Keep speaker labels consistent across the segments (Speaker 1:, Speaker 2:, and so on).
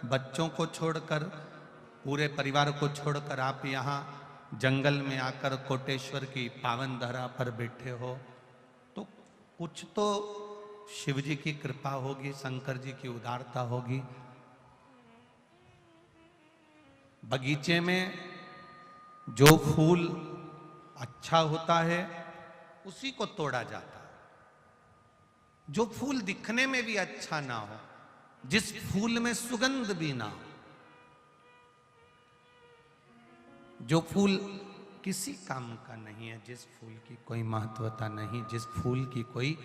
Speaker 1: बच्चों को छोड़कर, पूरे परिवार को छोड़कर आप यहाँ जंगल में आकर कोटेश्वर की पावन धरा पर बैठे हो, तो कुछ तो शिव जी की कृपा होगी, शंकर जी की उदारता होगी। बगीचे में जो फूल अच्छा होता है उसी को तोड़ा जाता है। जो फूल दिखने में भी अच्छा ना हो, जिस फूल में सुगंध भी ना हो, जो फूल किसी काम का नहीं है, जिस फूल की कोई महत्वता नहीं, जिस फूल की कोई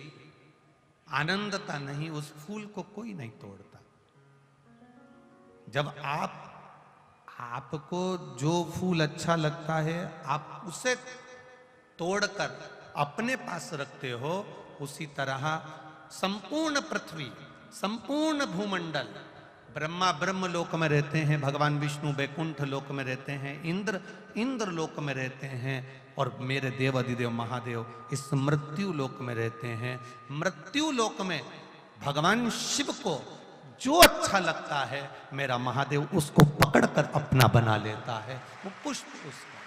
Speaker 1: आनंदता नहीं, उस फूल को कोई नहीं तोड़ता। जब आपको जो फूल अच्छा लगता है आप उसे तोड़कर अपने पास रखते हो, उसी तरह संपूर्ण पृथ्वी, संपूर्ण भूमंडल, ब्रह्मा ब्रह्म लोक में रहते हैं, भगवान विष्णु वैकुंठ लोक में रहते हैं, इंद्र लोक में रहते हैं, और मेरे देव अधिदेव महादेव इस मृत्यु लोक में रहते हैं। मृत्यु लोक में भगवान शिव को जो अच्छा लगता है, मेरा महादेव उसको पकड़कर अपना बना लेता है। वो पुष्प उसका।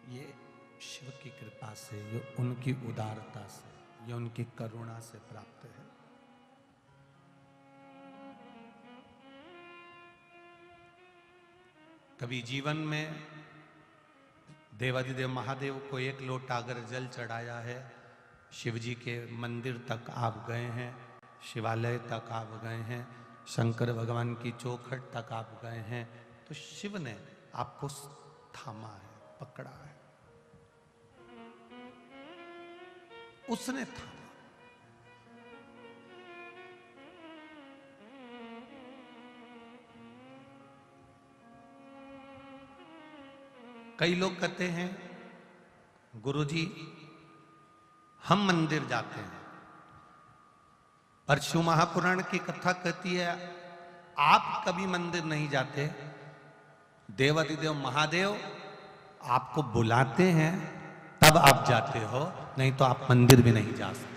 Speaker 1: ये शिव की कृपा से, ये उनकी उदारता से, ये उनकी करुणा से प्राप्त है। कभी जीवन में देवाधिदेव महादेव को एक लोटा अगर जल चढ़ाया है, शिव जी के मंदिर तक आप गए हैं, शिवालय तक आप गए हैं, शंकर भगवान की चौखट तक आप गए हैं, तो शिव ने आपको थामा है, पकड़ा है, उसने थामा। कई लोग कहते हैं गुरुजी हम मंदिर जाते हैं, पर शिव महापुराण की कथा कहती है आप कभी मंदिर नहीं जाते। देवाधिदेव महादेव आपको बुलाते हैं तब आप जाते हो, नहीं तो आप मंदिर भी नहीं जा सकते।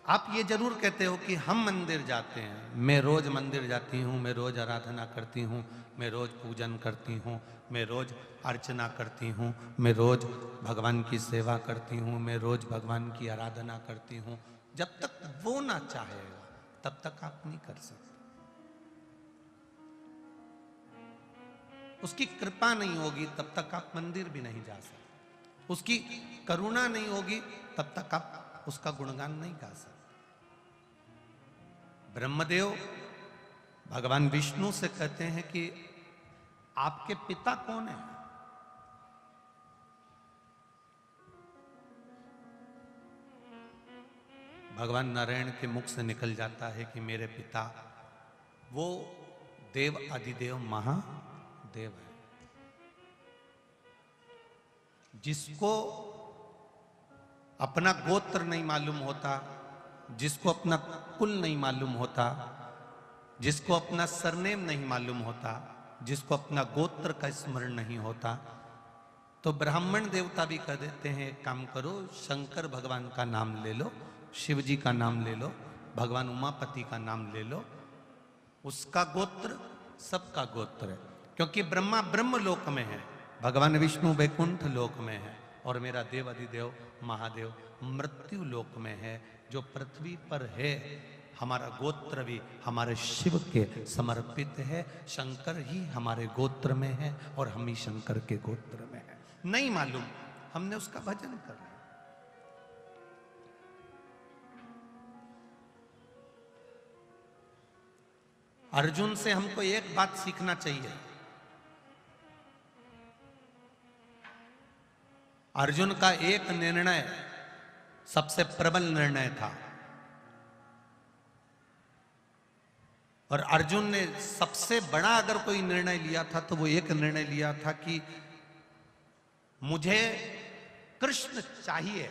Speaker 1: आप ये जरूर कहते हो कि हम मंदिर जाते हैं, मैं रोज मंदिर जाती हूँ, मैं रोज आराधना करती हूँ, मैं रोज पूजन करती हूँ, मैं रोज अर्चना करती हूँ, मैं रोज भगवान की सेवा करती हूँ, मैं रोज भगवान की आराधना करती हूँ। जब तक वो ना चाहेगा तब तक आप नहीं कर सकते। उसकी कृपा नहीं होगी तब तक आप मंदिर भी नहीं जा सकते। उसकी करुणा नहीं होगी तब तक आप उसका गुणगान नहीं गा सकते। ब्रह्मदेव भगवान विष्णु से कहते हैं कि आपके पिता कौन है? भगवान नारायण के मुख से निकल जाता है कि मेरे पिता वो देव अधिदेव महादेव है, जिसको अपना गोत्र नहीं मालूम होता, जिसको अपना कुल नहीं मालूम होता, जिसको अपना सरनेम नहीं मालूम होता, जिसको अपना गोत्र का स्मरण नहीं होता, तो ब्राह्मण देवता भी कह देते हैं एक काम करो, शंकर भगवान का नाम ले लो, शिव जी का नाम ले लो, भगवान उमापति का नाम ले लो। उसका गोत्र सबका गोत्र है, क्योंकि ब्रह्मा ब्रह्म लोक में है, भगवान विष्णु वैकुंठ लोक में है, और मेरा देव अधिदेव महादेव मृत्यु लोक में है, जो पृथ्वी पर है। हमारा गोत्र भी हमारे शिव के समर्पित है, शंकर ही हमारे गोत्र में है और हम ही शंकर के गोत्र में है। नहीं मालूम, हमने उसका भजन कर लिया। अर्जुन से हमको एक बात सीखना चाहिए। अर्जुन का एक निर्णय सबसे प्रबल निर्णय था, और अर्जुन ने सबसे बड़ा अगर कोई निर्णय लिया था तो वो एक निर्णय लिया था कि मुझे कृष्ण चाहिए,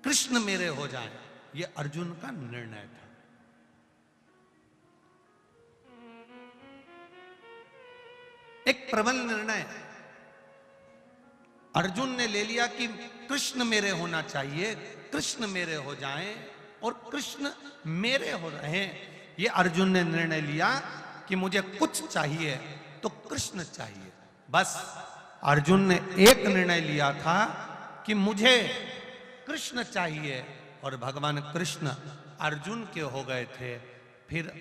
Speaker 1: कृष्ण मेरे हो जाए। ये अर्जुन का निर्णय था। एक प्रबल निर्णय। अर्जुन ने ले लिया कि कृष्ण मेरे होना चाहिए, कृष्ण मेरे हो जाएं और कृष्ण मेरे हो रहे। ये अर्जुन ने निर्णय लिया कि मुझे कुछ चाहिए तो कृष्ण चाहिए। बस अर्जुन ने एक निर्णय लिया था कि मुझे कृष्ण चाहिए और भगवान कृष्ण अर्जुन के हो गए थे। फिर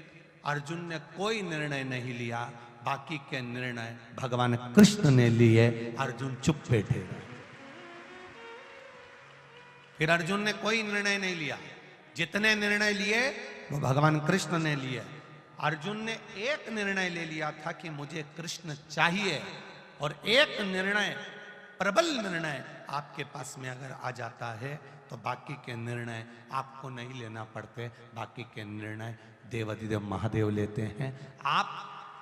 Speaker 1: अर्जुन ने कोई निर्णय नहीं लिया, बाकी के निर्णय भगवान कृष्ण ने लिए, अर्जुन चुप बैठे रहे। फिर अर्जुन ने कोई निर्णय नहीं लिया, जितने निर्णय लिए वो भगवान कृष्ण ने लिए। अर्जुन ने एक निर्णय ले लिया था कि मुझे कृष्ण चाहिए, और एक निर्णय, प्रबल निर्णय आपके पास में अगर आ जाता है तो बाकी के निर्णय आपको नहीं लेना पड़ते, बाकी के निर्णय देवाधिदेव महादेव लेते हैं। आप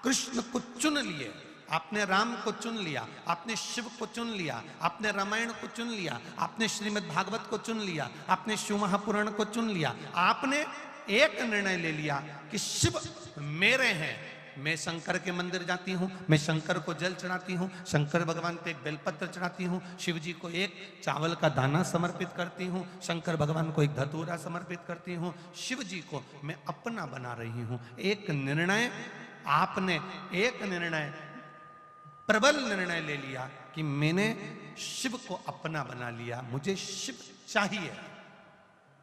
Speaker 1: कृष्ण को चुन लिए, आपने राम को चुन लिया, आपने शिव को चुन लिया, आपने रामायण को चुन लिया, आपने श्रीमद् भागवत को चुन लिया, आपने शिव महापुराण को चुन लिया। आपने एक निर्णय ले लिया कि शिव मेरे हैं, मैं शंकर के मंदिर जाती हूँ, मैं शंकर को जल चढ़ाती हूँ, शंकर भगवान पे एक बेलपत्र चढ़ाती हूँ, शिव जी को एक चावल का दाना समर्पित करती हूँ, शंकर भगवान को एक धतूरा समर्पित करती हूँ, शिव जी को मैं अपना बना रही हूँ। एक निर्णय, आपने एक निर्णय, प्रबल निर्णय ले लिया कि मैंने शिव को अपना बना लिया, मुझे शिव चाहिए।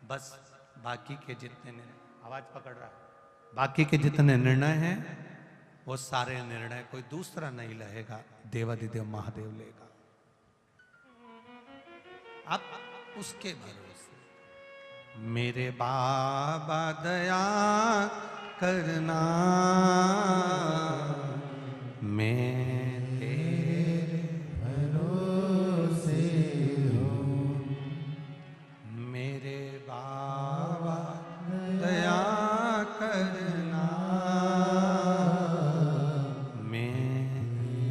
Speaker 1: बस बाकी के जितने निर्णय, आवाज पकड़ रहा है, बाकी के जितने निर्णय हैं वो सारे निर्णय कोई दूसरा नहीं लेगा, देवाधिदेव महादेव लेगा। अब उसके भरोसे मेरे बाबा दया करना, मैं तेरे भरोसे हूँ, मेरे बाबा दया करना, मैं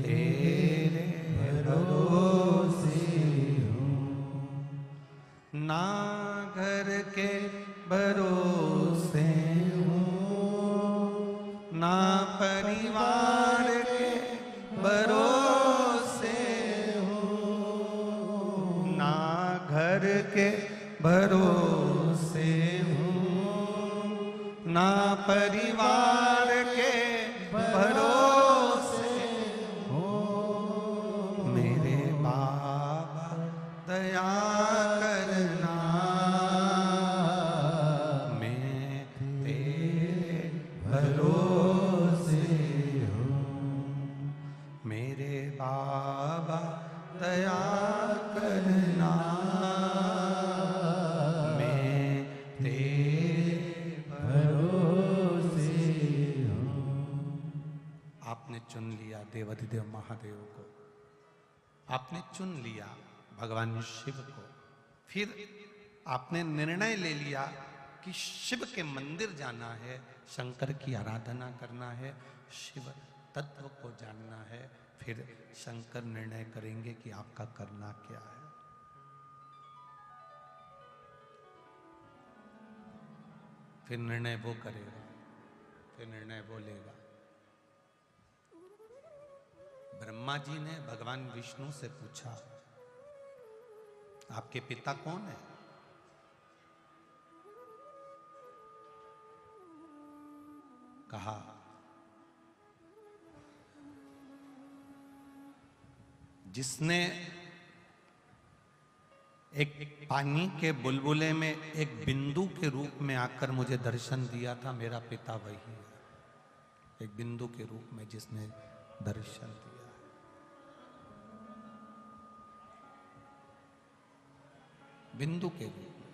Speaker 1: तेरे भरोसे हूँ, ना घर के भरोसे हूँ, ना परिवार के भरोसे हूँ, ना घर के भरोसे हूँ, ना परिवार के भरोसे हूँ, मेरे बाबा दया करना, मैं तेरे भरोसे हूँ, मेरे बाबा दया करना, मैं तेरे भरोसे हूँ। आपने चुन लिया देवाधिदेव महादेव को, आपने चुन लिया भगवान शिव को, फिर आपने निर्णय ले लिया कि शिव के मंदिर जाना है, शंकर की आराधना करना है, शिव तत्व को जानना है। फिर शंकर निर्णय करेंगे कि आपका करना क्या है। फिर निर्णय वो करेगा, फिर निर्णय वो लेगा। ब्रह्मा जी ने भगवान विष्णु से पूछा, आपके पिता कौन है? कहा, जिसने एक पानी के बुलबुले में एक बिंदु के रूप में आकर मुझे दर्शन दिया था, मेरा पिता वही है। एक बिंदु के रूप में जिसने दर्शन दिया, बिंदु के रूप में।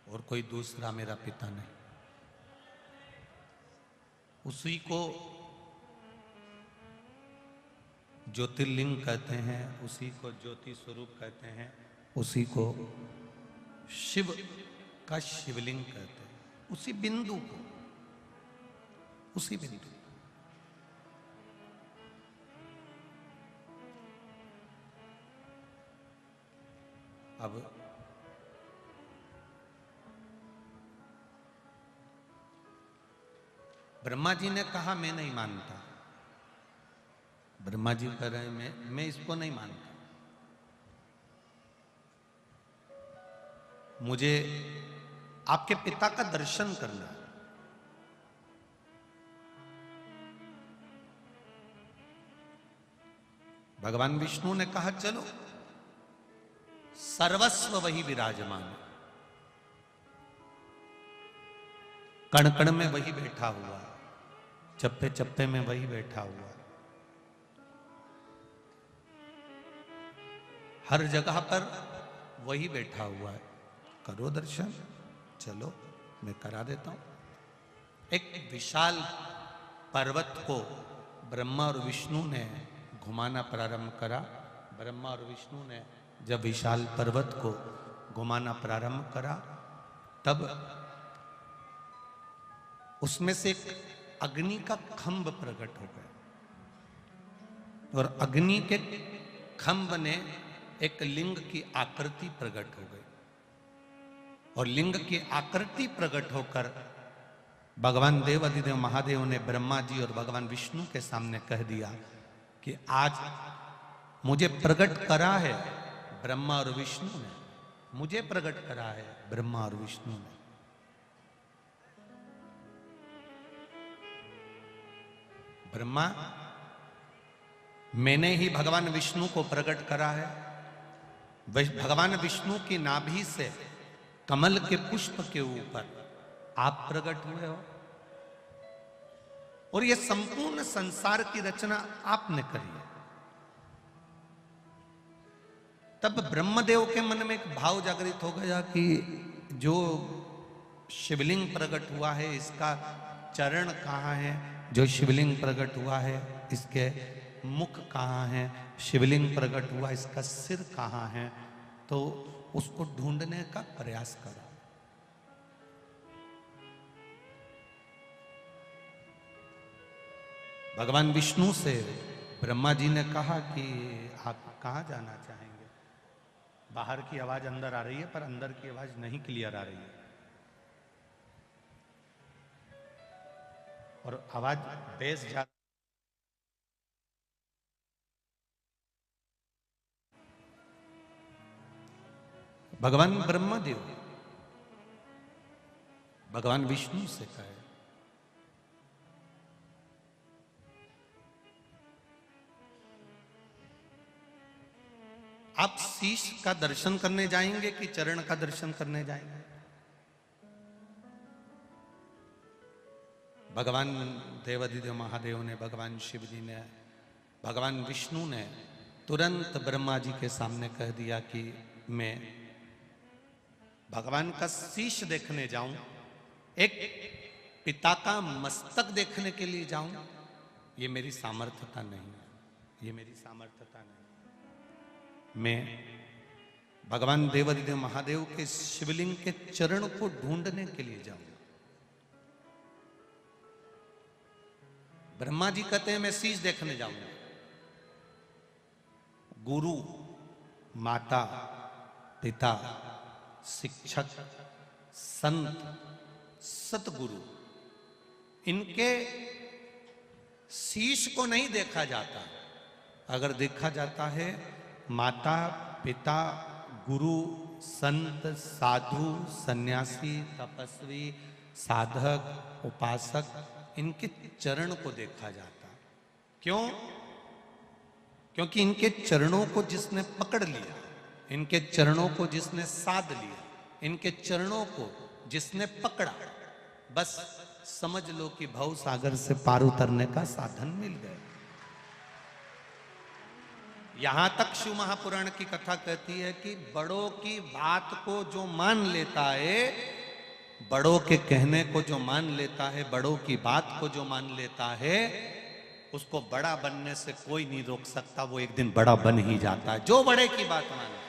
Speaker 1: और कोई दूसरा मेरा पिता नहीं। उसी को ज्योतिर्लिंग कहते हैं, उसी को ज्योति स्वरूप कहते हैं, उसी को शिव का शिवलिंग कहते हैं। उसी बिंदु को, उसी बिंदु। अब ब्रह्मा जी ने कहा मैं नहीं मानता। ब्रह्मा जी कह रहे हैं मैं इसको नहीं मानता, मुझे आपके पिता का दर्शन करना है। भगवान विष्णु ने कहा चलो, सर्वस्व वही विराजमान है, कण कण में वही बैठा हुआ, चप्पे चप्पे में वही बैठा हुआ, हर जगह पर वही बैठा हुआ है, करो दर्शन, चलो मैं करा देता हूं। एक विशाल पर्वत को ब्रह्मा और विष्णु ने घुमाना प्रारंभ करा। ब्रह्मा और विष्णु ने जब विशाल पर्वत को घुमाना प्रारंभ करा, तब उसमें से एक अग्नि का खंभ प्रकट हो गया, और अग्नि के खंभ ने एक लिंग की आकृति प्रकट हो गई, और लिंग की आकृति प्रकट होकर भगवान देवाधिदेव महादेव ने ब्रह्मा जी और भगवान विष्णु के सामने कह दिया कि आज मुझे प्रकट करा है ब्रह्मा और विष्णु ने, मुझे प्रकट करा है ब्रह्मा और विष्णु ने। ब्रह्मा, मैंने ही भगवान विष्णु को प्रकट करा है। भगवान विष्णु की नाभि से कमल के पुष्प के ऊपर आप प्रकट हुए हो, और यह संपूर्ण संसार की रचना आपने करी है। तब ब्रह्मदेव के मन में एक भाव जागृत हो गया कि जो शिवलिंग प्रकट हुआ है इसका चरण कहाँ है, जो शिवलिंग प्रकट हुआ है इसके मुख कहाँ है, शिवलिंग प्रकट हुआ इसका सिर कहाँ है, तो उसको ढूंढने का प्रयास करा। भगवान विष्णु से ब्रह्मा जी ने कहा कि आप कहाँ जाना चाहेंगे? बाहर की आवाज अंदर आ रही है, पर अंदर की आवाज नहीं क्लियर आ रही है, और आवाज बेस जा। भगवान ब्रह्मदेव भगवान विष्णु से कहे, आप शीश का दर्शन करने जाएंगे कि चरण का दर्शन करने जाएंगे? भगवान देवाधिदेव महादेव ने, भगवान शिव जी ने, भगवान विष्णु ने तुरंत ब्रह्मा जी के सामने कह दिया कि मैं भगवान का शीश देखने जाऊं, एक पिता का मस्तक देखने के लिए जाऊं, ये मेरी सामर्थ्यता नहीं है, ये मेरी सामर्थ्यता नहीं। मैं भगवान देवाधिदेव महादेव के शिवलिंग के चरण को ढूंढने के लिए जाऊं। ब्रह्मा जी कहते हैं मैं शीश देखने जाऊंगा। गुरु, माता, पिता, शिक्षक, संत, सतगुरु, इनके शीश को नहीं देखा जाता। अगर देखा जाता है माता, पिता, गुरु, संत, साधु, सन्यासी, तपस्वी, साधक, उपासक, इनके चरण को देखा जाता। क्यों? क्योंकि इनके चरणों को जिसने पकड़ लिया, इनके चरणों को जिसने साध लिया, इनके चरणों को जिसने पकड़ा, बस समझ लो कि भव सागर से पार उतरने का साधन मिल गया। यहां तक शिव महापुराण की कथा कहती है कि बड़ों की बात को जो मान लेता है, बड़ों के कहने को जो मान लेता है, बड़ों की बात को जो मान लेता है, उसको बड़ा बनने से कोई नहीं रोक सकता। वो एक दिन बड़ा बन ही जाता है, जो बड़े की बात माने।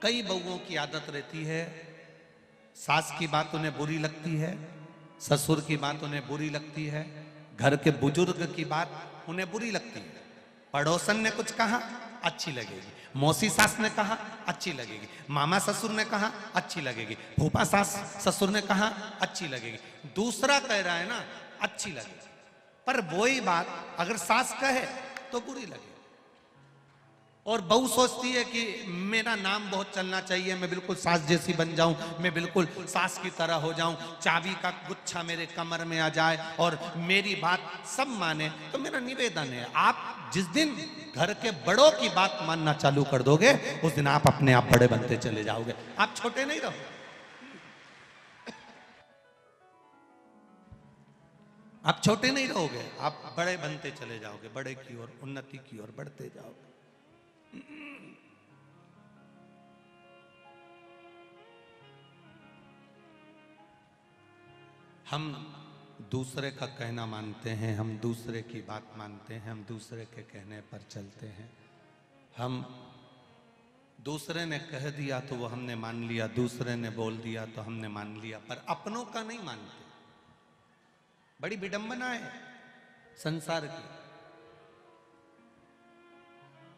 Speaker 1: कई बहुओं की आदत रहती है, सास की बात उन्हें बुरी लगती है, ससुर की बात उन्हें बुरी लगती है, घर के बुजुर्ग की बात उन्हें बुरी लगती है, पड़ोसन ने कुछ कहा अच्छी लगेगी, मौसी सास ने कहा अच्छी लगेगी, मामा ससुर ने कहा अच्छी लगेगी, फूफा सास ससुर ने कहा अच्छी लगेगी, दूसरा कह रहा है ना अच्छी लगेगी। पर वही बात अगर सास कहे तो बुरी लगेगी। और बहू सोचती है कि मेरा नाम बहुत चलना चाहिए, मैं बिल्कुल सास जैसी बन जाऊं, मैं बिल्कुल सास की तरह हो जाऊं, चाबी का गुच्छा मेरे कमर में आ जाए और मेरी बात सब माने। तो मेरा निवेदन है, आप जिस दिन घर के बड़ों की बात मानना चालू कर दोगे उस दिन आप अपने आप बड़े बनते चले जाओगे, आप छोटे नहीं रहो। आप छोटे नहीं रहोगे, आप बड़े बनते चले जाओगे, बड़े की ओर, उन्नति की ओर बढ़ते जाओगे। हम दूसरे का कहना मानते हैं, हम दूसरे की बात मानते हैं, हम दूसरे के कहने पर चलते हैं। हम दूसरे ने कह दिया तो वो हमने मान लिया, दूसरे ने बोल दिया तो हमने मान लिया, पर अपनों का नहीं मानते। बड़ी विडंबना है संसार की,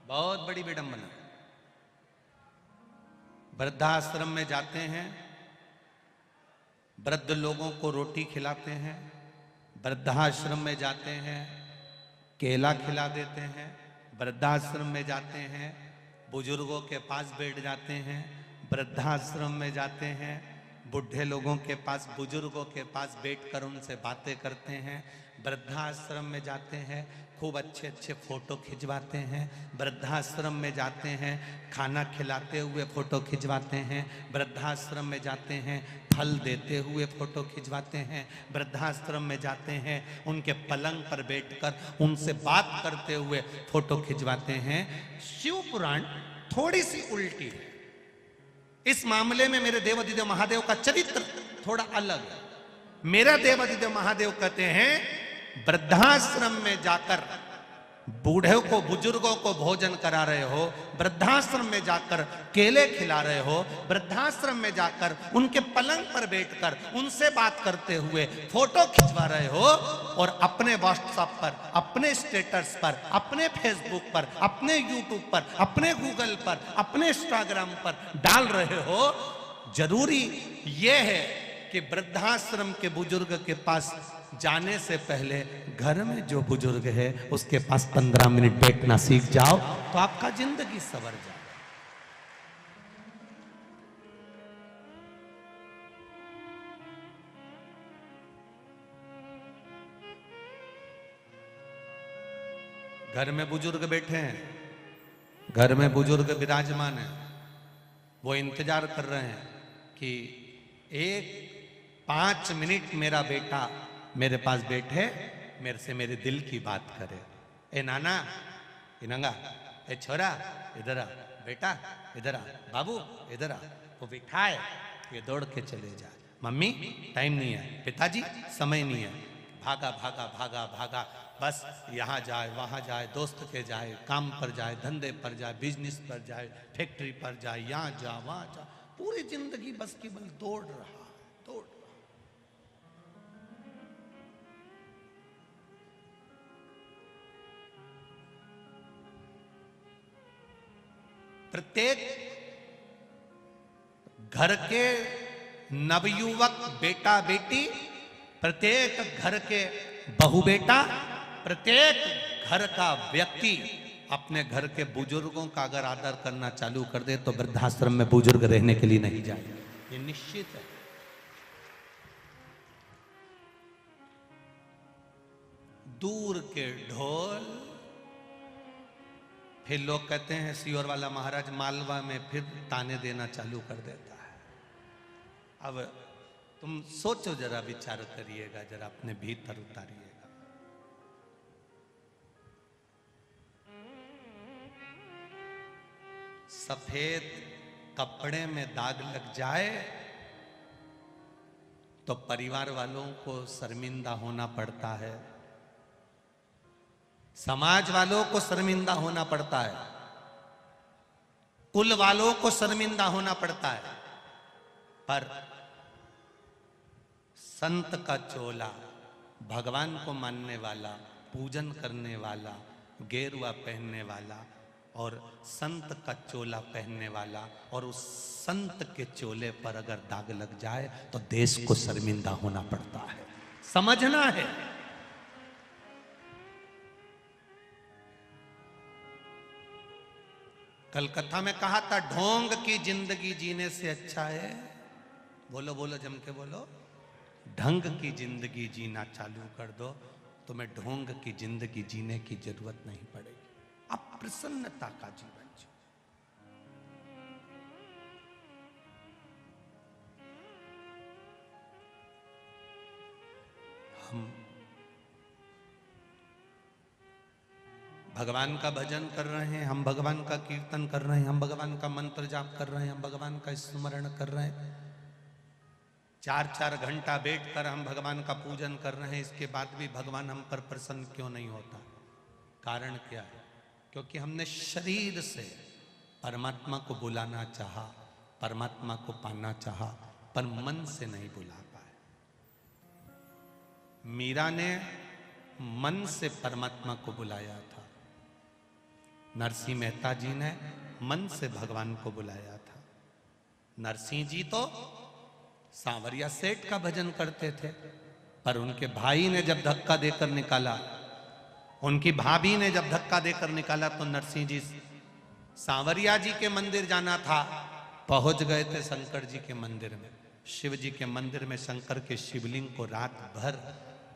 Speaker 1: बहुत बड़ी विडंबना। वृद्धाश्रम में जाते हैं, वृद्ध लोगों को रोटी खिलाते हैं, वृद्धाश्रम में जाते हैं केला खिला देते हैं, वृद्धाश्रम में जाते हैं बुजुर्गों के पास बैठ जाते हैं, वृद्धाश्रम में जाते हैं बुढ़े लोगों के पास, बुजुर्गों के पास बैठकर उनसे बातें करते हैं, वृद्धाश्रम में जाते हैं खूब अच्छे अच्छे फोटो खिंचवाते हैं, वृद्धाश्रम में जाते हैं खाना खिलाते हुए फोटो खिंचवाते हैं, वृद्धाश्रम में जाते हैं फल देते हुए फोटो खिंचवाते हैं, वृद्धाश्रम में जाते हैं उनके पलंग पर बैठकर उनसे बात करते हुए फोटो खिंचवाते हैं। शिव पुराण थोड़ी सी उल्टी है इस मामले में। मेरे देवाधिदेव महादेव का चरित्र थोड़ा अलग है। मेरा देवाधिदेव महादेव कहते हैं वृद्धाश्रम में जाकर बूढ़े को बुजुर्गों को भोजन करा रहे हो, वृद्धाश्रम में जाकर केले खिला रहे हो, वृद्धाश्रम में जाकर उनके पलंग पर बैठकर उनसे बात करते हुए फोटो खिंचवा रहे हो, और अपने व्हाट्सएप पर, अपने स्टेटस पर, अपने फेसबुक पर, अपने यूट्यूब पर, अपने गूगल पर, अपने इंस्टाग्राम पर डाल रहे हो। जरूरी यह है कि वृद्धाश्रम के बुजुर्ग के पास जाने से पहले घर में जो बुजुर्ग है उसके पास 15 मिनट बैठना सीख जाओ तो आपका जिंदगी सवर जाए। घर में बुजुर्ग बैठे हैं, घर में बुजुर्ग विराजमान है, वो इंतजार कर रहे हैं कि 5 मिनट मेरा बेटा मेरे पास बैठे, मेरे से मेरे दिल की बात करे। ए नाना, ए नंगा, ए छोरा इधर आ, बेटा इधर आ, बाबू इधर आ। वो बिठा है, ये दौड़ के चले जाए, मम्मी टाइम नहीं है, पिताजी समय नहीं है, भागा भागा भागा भागा, बस यहाँ जाए वहाँ जाए, दोस्त के जाए, काम पर जाए, धंधे पर जाए, बिजनेस पर जाए, फैक्ट्री पर जाए, यहाँ जा वहाँ जा, पूरी जिंदगी बस केवल दौड़ रहा, दौड़ रहा। प्रत्येक घर के नवयुवक बेटा बेटी, प्रत्येक घर के बहू बेटा, प्रत्येक घर का व्यक्ति अपने घर के बुजुर्गों का अगर आदर करना चालू कर दे तो वृद्धाश्रम में बुजुर्ग रहने के लिए नहीं जाएगा, ये निश्चित है। दूर के ढोल, फिर लोग कहते हैं सियोर वाला महाराज मालवा में फिर ताने देना चालू कर देता है। अब तुम सोचो जरा, विचार करिएगा जरा, अपने भीतर उतारिएगा। सफेद कपड़े में दाग लग जाए तो परिवार वालों को शर्मिंदा होना पड़ता है, समाज वालों को शर्मिंदा होना पड़ता है, कुल वालों को शर्मिंदा होना पड़ता है। पर संत का चोला, भगवान को मानने वाला, पूजन करने वाला, गेरुआ पहनने वाला, और संत का चोला पहनने वाला, और उस संत के चोले पर अगर दाग लग जाए तो देश को शर्मिंदा होना पड़ता है। समझना है। कलकत्ता में कहा था ढोंग की जिंदगी जीने से अच्छा है, बोलो बोलो जम के बोलो, ढंग की जिंदगी जीना चालू कर दो, तुम्हें ढोंग की जिंदगी जीने की जरूरत नहीं पड़ेगी। अब प्रसन्नता का जीवन जियो। हम भगवान का भजन कर रहे हैं, हम भगवान का कीर्तन कर रहे हैं, हम भगवान का मंत्र जाप कर रहे हैं, हम भगवान का स्मरण कर रहे हैं, 4-4 घंटा बैठकर हम भगवान का पूजन कर रहे हैं, इसके बाद भी भगवान हम पर प्रसन्न क्यों नहीं होता? कारण क्या है? क्योंकि हमने शरीर से परमात्मा को बुलाना चाहा, परमात्मा को पाना चाहा, पर मन से नहीं बुला पाए। मीरा ने मन से परमात्मा को बुलाया था, नरसिंह मेहता जी ने मन से भगवान को बुलाया था। नरसिंह जी तो सांवरिया सेठ का भजन करते थे, पर उनके भाई ने जब धक्का देकर निकाला, उनकी भाभी ने जब धक्का देकर निकाला, तो नरसिंह जी सांवरिया जी के मंदिर जाना था, पहुंच गए थे शंकर जी के मंदिर में। शिव जी के मंदिर में शंकर के शिवलिंग को रात भर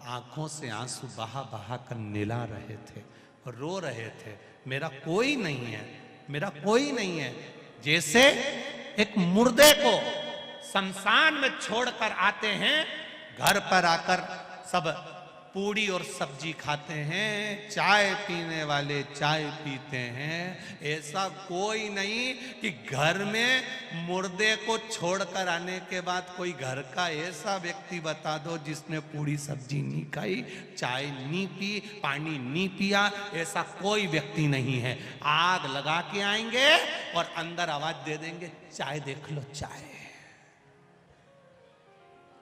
Speaker 1: आंखों से आंसू बहा बहा कर निला रहे थे, रो रहे थे, मेरा कोई नहीं है, मेरा कोई नहीं है। जैसे एक मुर्दे को शमशान में छोड़कर आते हैं, घर पर आकर सब पूड़ी और सब्जी खाते हैं, चाय पीने वाले चाय पीते हैं, ऐसा कोई नहीं कि घर में मुर्दे को छोड़कर आने के बाद कोई घर का ऐसा व्यक्ति बता दो जिसने पूड़ी सब्जी नहीं खाई, चाय नहीं पी, पानी नहीं पिया, ऐसा कोई व्यक्ति नहीं है। आग लगा के आएंगे और अंदर आवाज दे देंगे, चाय देख लो चाय।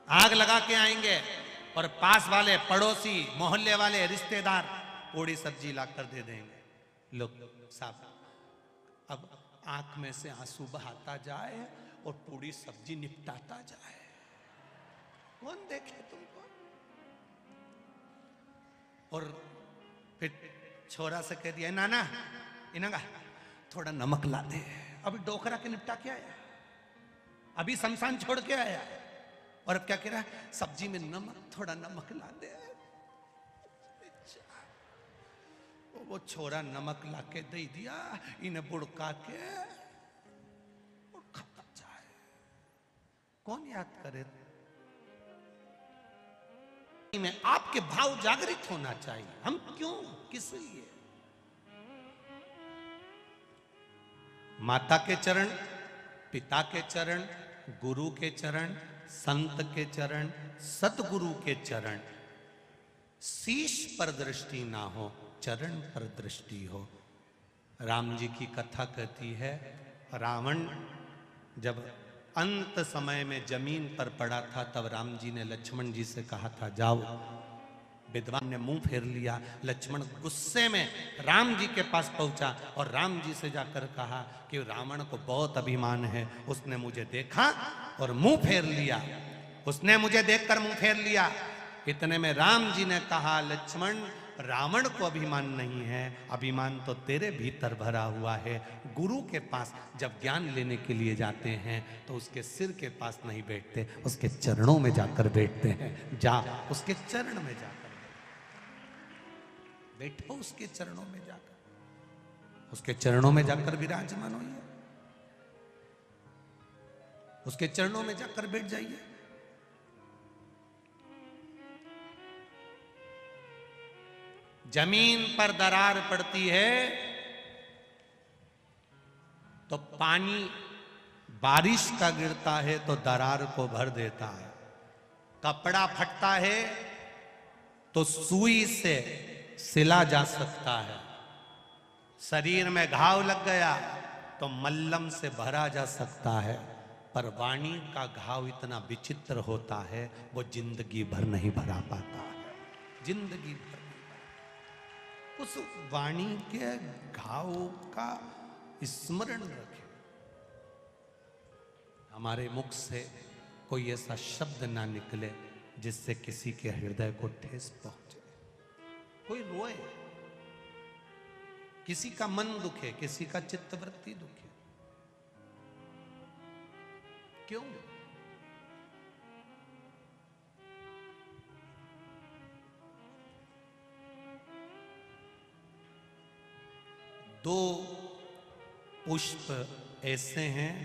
Speaker 1: आग लगा के आएंगे और पास वाले पड़ोसी मोहल्ले वाले रिश्तेदार पूड़ी सब्जी लाकर दे देंगे। लोग साहब अब आंख में से आंसू बहाता जाए और पूड़ी सब्जी निपटाता जाए, कौन देखे तुमको? और फिर छोरा से कह दिया, नाना इनगा थोड़ा नमक ला दे, अभी डोकरा के निपटा के आया, अभी शमशान छोड़ के आया, और अब क्या कह रहा है, सब्जी में नमक, थोड़ा नमक ला दे। वो छोरा नमक ला के दे दिया, इन्हें बुड़का के और खाता जाए। कौन याद करे? में आपके भाव जागृत होना चाहिए। हम क्यों, किस लिए? माता के चरण, पिता के चरण, गुरु के चरण, संत के चरण, सतगुरु के चरण, शीश पर दृष्टि ना हो, चरण पर दृष्टि हो। राम जी की कथा कहती है, रावण जब अंत समय में जमीन पर पड़ा था, तब राम जी ने लक्ष्मण जी से कहा था जाओ। विद्वान ने मुंह फेर लिया। लक्ष्मण गुस्से में राम जी के पास पहुंचा और राम जी से जाकर कहा कि रावण को बहुत अभिमान है, उसने मुझे देखा और मुंह फेर लिया, उसने मुझे देखकर मुंह फेर लिया। इतने में राम जी ने कहा, लक्ष्मण रावण को अभिमान नहीं है, अभिमान तो तेरे भीतर भरा हुआ है। गुरु के पास जब ज्ञान लेने के लिए जाते हैं तो उसके सिर के पास नहीं बैठते, उसके चरणों में जाकर बैठते हैं। जा उसके चरण में जाकर बैठो, उसके चरणों में जाकर, उसके चरणों में जाकर विराजमान होइए, उसके चरणों में जाकर बैठ जाइए। जमीन पर दरार पड़ती है तो पानी बारिश का गिरता है तो दरार को भर देता है। कपड़ा फटता है तो सुई से सिला जा सकता है। शरीर में घाव लग गया तो मल्लम से भरा जा सकता है, पर वाणी का घाव इतना विचित्र होता है वो जिंदगी भर नहीं भरा पाता है, जिंदगी भर। उस वाणी के घाव का स्मरण रखें। हमारे मुख से कोई ऐसा शब्द ना निकले जिससे किसी के हृदय को ठेस पहुंचे, कोई रोए, किसी का मन दुखे, किसी का चित्तवृत्ति दुखे। क्यों? दो पुष्प ऐसे हैं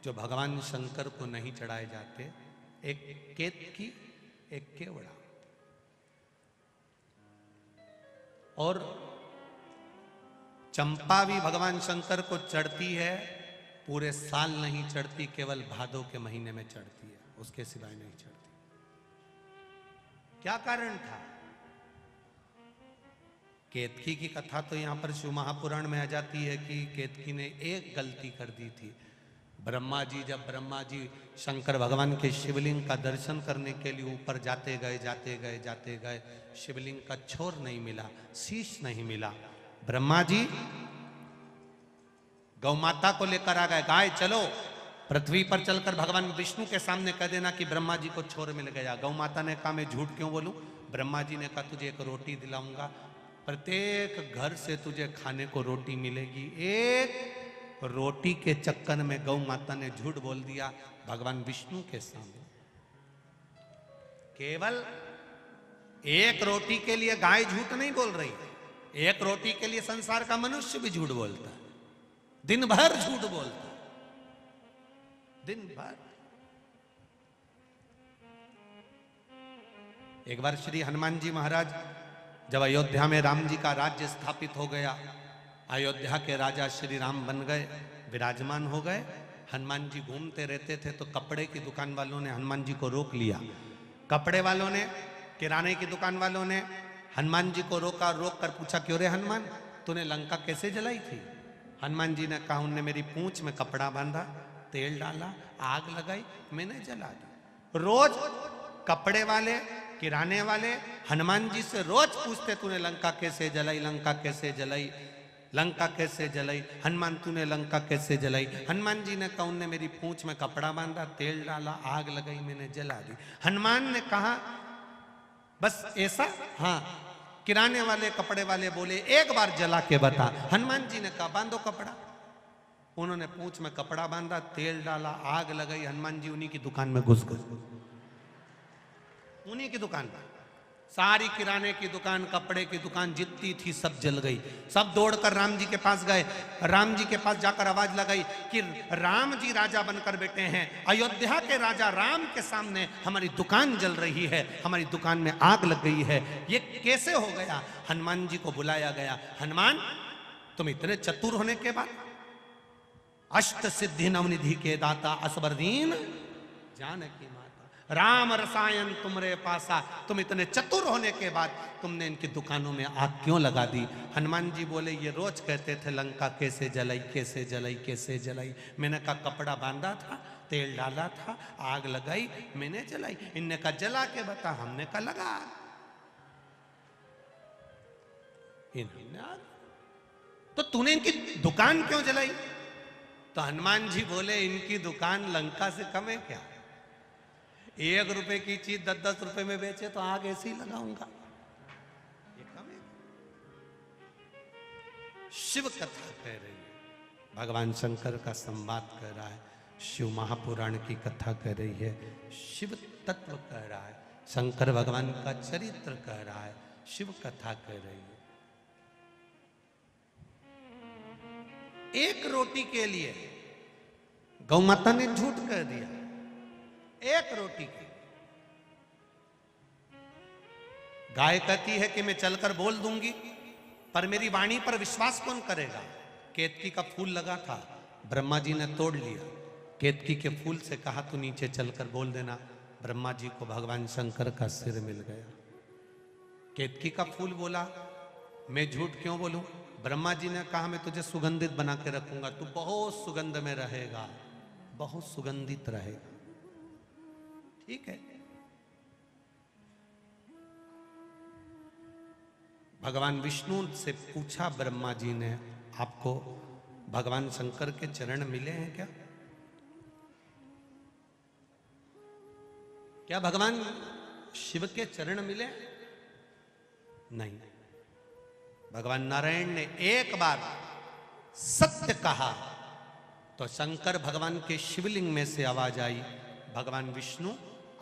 Speaker 1: जो भगवान शंकर को नहीं चढ़ाए जाते, एक केतकी, एक केवड़ा। और चंपा भी भगवान शंकर को चढ़ती है, पूरे साल नहीं चढ़ती, केवल भादों के महीने में चढ़ती है, उसके सिवाय नहीं चढ़ती। क्या कारण था? केतकी की कथा तो यहां पर शिव महापुराण में आ जाती है कि केतकी ने एक गलती कर दी थी। जब ब्रह्मा जी शंकर भगवान के शिवलिंग का दर्शन करने के लिए ऊपर जाते गए, शिवलिंग का छोर नहीं मिला, शीश नहीं मिला। ब्रह्मा जी गौ माता को लेकर आ गए, गाय चलो पृथ्वी पर चलकर भगवान विष्णु के सामने कह देना कि ब्रह्मा जी को छोर मिल गया। गौ माता ने कहा मैं झूठ क्यों बोलूं? ब्रह्मा जी ने कहा तुझे एक रोटी दिलाऊंगा, प्रत्येक घर से तुझे खाने को रोटी मिलेगी। एक रोटी के चक्कर में गौ माता ने झूठ बोल दिया भगवान विष्णु के सामने। केवल एक रोटी के लिए गाय झूठ नहीं बोल रही, एक रोटी के लिए संसार का मनुष्य भी झूठ बोलता है, दिन भर झूठ बोलता है, दिन भर। एक बार श्री हनुमान जी महाराज जब अयोध्या में राम जी का राज्य स्थापित हो गया, अयोध्या के राजा श्री राम बन गए, विराजमान हो गए, हनुमान जी घूमते रहते थे तो कपड़े की दुकान वालों ने हनुमान जी को रोक लिया। कपड़े वालों ने, किराने की दुकान वालों ने हनुमान जी को रोका, रोक कर पूछा क्यों रे हनुमान, तूने लंका कैसे जलाई थी? हनुमान जी ने कहा उनने मेरी पूंछ में कपड़ा बांधा, तेल डाला, आग लगाई, मैंने जला दी। रोज कपड़े वाले, किराने वाले हनुमान जी से रोज पूछते तूने लंका कैसे जलाई, लंका कैसे जलाई, लंका कैसे जलाई, हनुमान तूने लंका कैसे जलाई? हनुमान जी ने कहा उनने मेरी पूंछ में कपड़ा बांधा, तेल डाला, आग लगाई, मैंने जला दी। हनुमान ने कहा बस ऐसा? हाँ। किराने वाले, कपड़े वाले बोले एक बार जला के बता। हनुमान जी ने कहा बांधो कपड़ा। उन्होंने पूंछ में कपड़ा बांधा, तेल डाला, आग लगाई, हनुमान जी उन्हीं की दुकान में घुस गए, उन्हीं की दुकान पर। सारी किराने की दुकान, कपड़े की दुकान जितनी थी सब जल गई। सब दौड़कर राम जी के पास गए, राम जी के पास जाकर आवाज लगाई कि राम जी राजा बनकर बैठे हैं, अयोध्या के राजा राम के सामने हमारी दुकान जल रही है, हमारी दुकान में आग लग गई है, ये कैसे हो गया? हनुमान जी को बुलाया गया। हनुमान तुम इतने चतुर होने के बाद, अष्ट सिद्धि नवनिधि के दाता, असबर दीन जानकी माता, राम रसायन तुमरे पासा, तुम इतने चतुर होने के बाद तुमने इनकी दुकानों में आग क्यों लगा दी? हनुमान जी बोले ये रोज कहते थे लंका कैसे जलाई, कैसे जलाई, कैसे जलाई। मैंने कहा कपड़ा बांधा था, तेल डाला था, आग लगाई, मैंने जलाई। इनने कहा जला के बता, हमने कहा लगा। इन्होंने तो तूने इनकी दुकान क्यों जलाई? तो हनुमान जी बोले इनकी दुकान लंका से कम है क्या? 1 रुपए की चीज 10-10 रुपए में बेचे तो आग ऐसे ही लगाऊंगा, ये कम है? शिव कथा कह रही है, भगवान शंकर का संवाद कह रहा है, शिव महापुराण की कथा कह रही है, शिव तत्व कह रहा है, शंकर भगवान का चरित्र कह रहा है, शिव कथा कह रही है। एक रोटी के लिए गौ माता ने झूठ कह दिया, एक रोटी की। गाय कहती है कि मैं चलकर बोल दूंगी, पर मेरी वाणी पर विश्वास कौन करेगा? केतकी का फूल लगा था, ब्रह्मा जी ने तोड़ लिया। केतकी के फूल से कहा तू नीचे चलकर बोल देना, ब्रह्मा जी को भगवान शंकर का सिर मिल गया। केतकी का फूल बोला मैं झूठ क्यों बोलूं? ब्रह्मा जी ने कहा मैं तुझे सुगंधित बना के रखूंगा, तू बहुत सुगंध में रहेगा, बहुत सुगंधित रहेगा। ठीक है। भगवान विष्णु से पूछा ब्रह्मा जी ने, आपको भगवान शंकर के चरण मिले हैं क्या? क्या भगवान शिव के चरण मिले? नहीं। भगवान नारायण ने एक बार सत्य कहा तो शंकर भगवान के शिवलिंग में से आवाज आई, भगवान विष्णु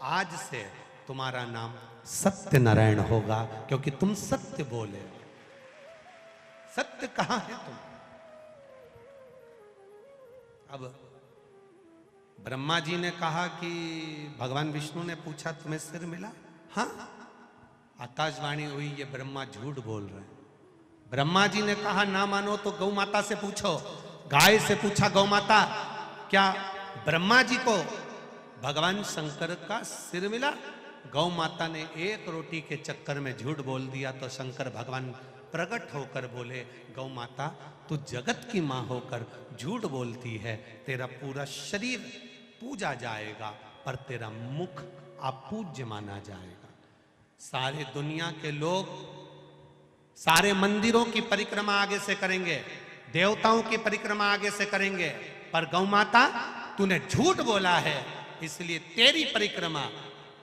Speaker 1: आज से तुम्हारा नाम सत्य नारायण होगा, क्योंकि तुम सत्य बोले। सत्य कहां है तुम? अब ब्रह्मा जी ने कहा कि भगवान विष्णु ने पूछा तुम्हें सिर मिला? हाँ। आकाशवाणी हुई, ये ब्रह्मा झूठ बोल रहे हैं। ब्रह्मा जी ने कहा ना मानो तो गौ माता से पूछो। गाय से पूछा गौ माता, क्या ब्रह्मा जी को भगवान शंकर का सिर मिला? गौ माता ने एक रोटी के चक्कर में झूठ बोल दिया तो शंकर भगवान प्रकट होकर बोले, गौ माता तू जगत की मां होकर झूठ बोलती है, तेरा पूरा शरीर पूजा जाएगा पर तेरा मुख अपूज्य माना जाएगा। सारे दुनिया के लोग सारे मंदिरों की परिक्रमा आगे से करेंगे, देवताओं की परिक्रमा आगे से करेंगे, पर गौ माता तूने झूठ बोला है, इसलिए तेरी परिक्रमा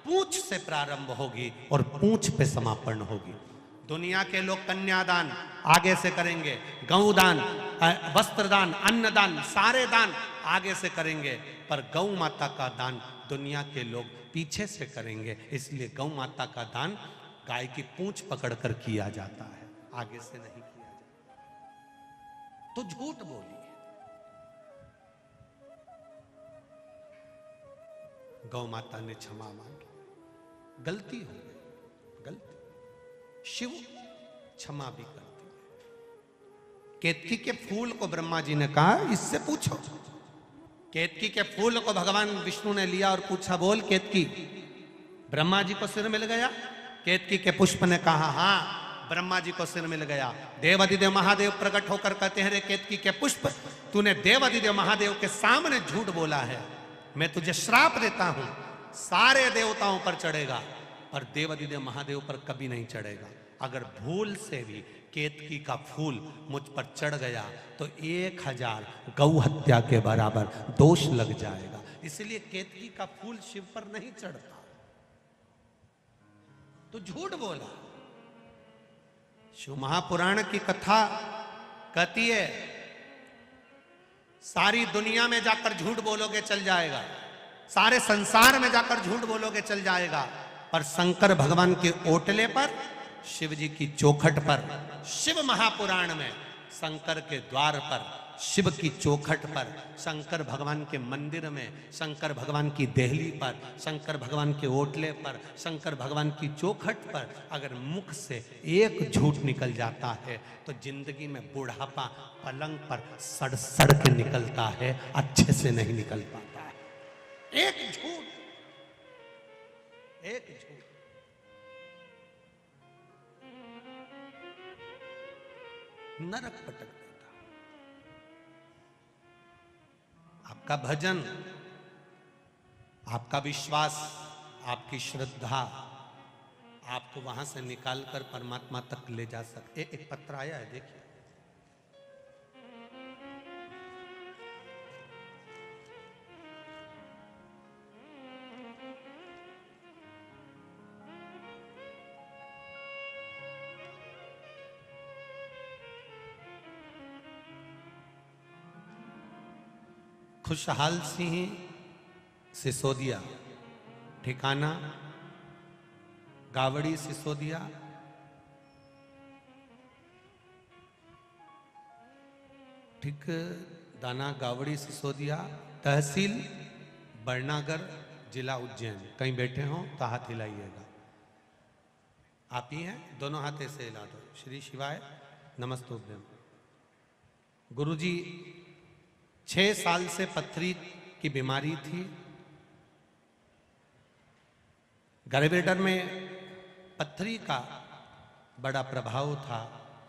Speaker 1: पूंछ से प्रारंभ होगी और पूंछ पे समापन होगी। दुनिया के लोग कन्यादान आगे से करेंगे, गौदान, वस्त्रदान, अन्नदान, सारे दान आगे से करेंगे, पर गौ माता का दान दुनिया के लोग पीछे से करेंगे। इसलिए गौ माता का दान गाय की पूंछ पकड़कर किया जाता है, आगे से नहीं किया जाता। तो झूठ बोली। गौ माता ने क्षमा मांगी, गलती हो गई, गलती। शिव क्षमा भी करती है। केतकी के फूल को ब्रह्मा जी ने कहा इससे पूछो। केतकी के फूल को भगवान विष्णु ने लिया और पूछा, बोल केतकी ब्रह्मा जी को सिर मिल गया? केतकी के पुष्प ने कहा हाँ ब्रह्मा जी को सिर मिल गया। देवाधिदेव महादेव प्रकट होकर कहते हैं, रे केतकी के पुष्प, तूने देवाधिदेव महादेव के सामने झूठ बोला है, मैं तुझे श्राप देता हूं, सारे देवताओं पर चढ़ेगा पर देवाधिदेव महादेव पर कभी नहीं चढ़ेगा। अगर भूल से भी केतकी का फूल मुझ पर चढ़ गया तो 1000 गौ हत्या के बराबर दोष लग जाएगा। इसलिए केतकी का फूल शिव पर नहीं चढ़ता। तो झूठ बोला। शिव महापुराण की कथा कहती है, सारी दुनिया में जाकर झूठ बोलोगे चल जाएगा, सारे संसार में जाकर झूठ बोलोगे चल जाएगा, पर शंकर भगवान के ओटले पर, शिव जी की चौखट पर, शिव महापुराण में शंकर के द्वार पर, शिव की चौखट पर, शंकर भगवान के मंदिर में, शंकर भगवान की देहली पर, शंकर भगवान के ओटले पर, शंकर भगवान की चौखट पर अगर मुख से एक झूठ निकल जाता है तो जिंदगी में बुढ़ापा पलंग पर सड़ सड़ के निकलता है, अच्छे से नहीं निकल पाता है। एक झूठ, एक झूठ। नरक पटक देता। आपका भजन, आपका विश्वास, आपकी श्रद्धा आपको वहां से निकालकर परमात्मा तक ले जा सकते। एक पत्र आया है, देखिए। खुशहाल सिंह सिसोदिया, ठिकाना गावड़ी सिसोदिया, ठिकाना गावड़ी सिसोदिया, तहसील बरनागर, जिला उज्जैन। कहीं बैठे हो तो हाथ हिलाइएगा। आप ही हैं, दोनों हाथ से हिला दो। श्री शिवाय नमस्तुभ्यम। गुरुजी 6 साल से पथरी की बीमारी थी। गर्भेडर में पथरी का बड़ा प्रभाव था,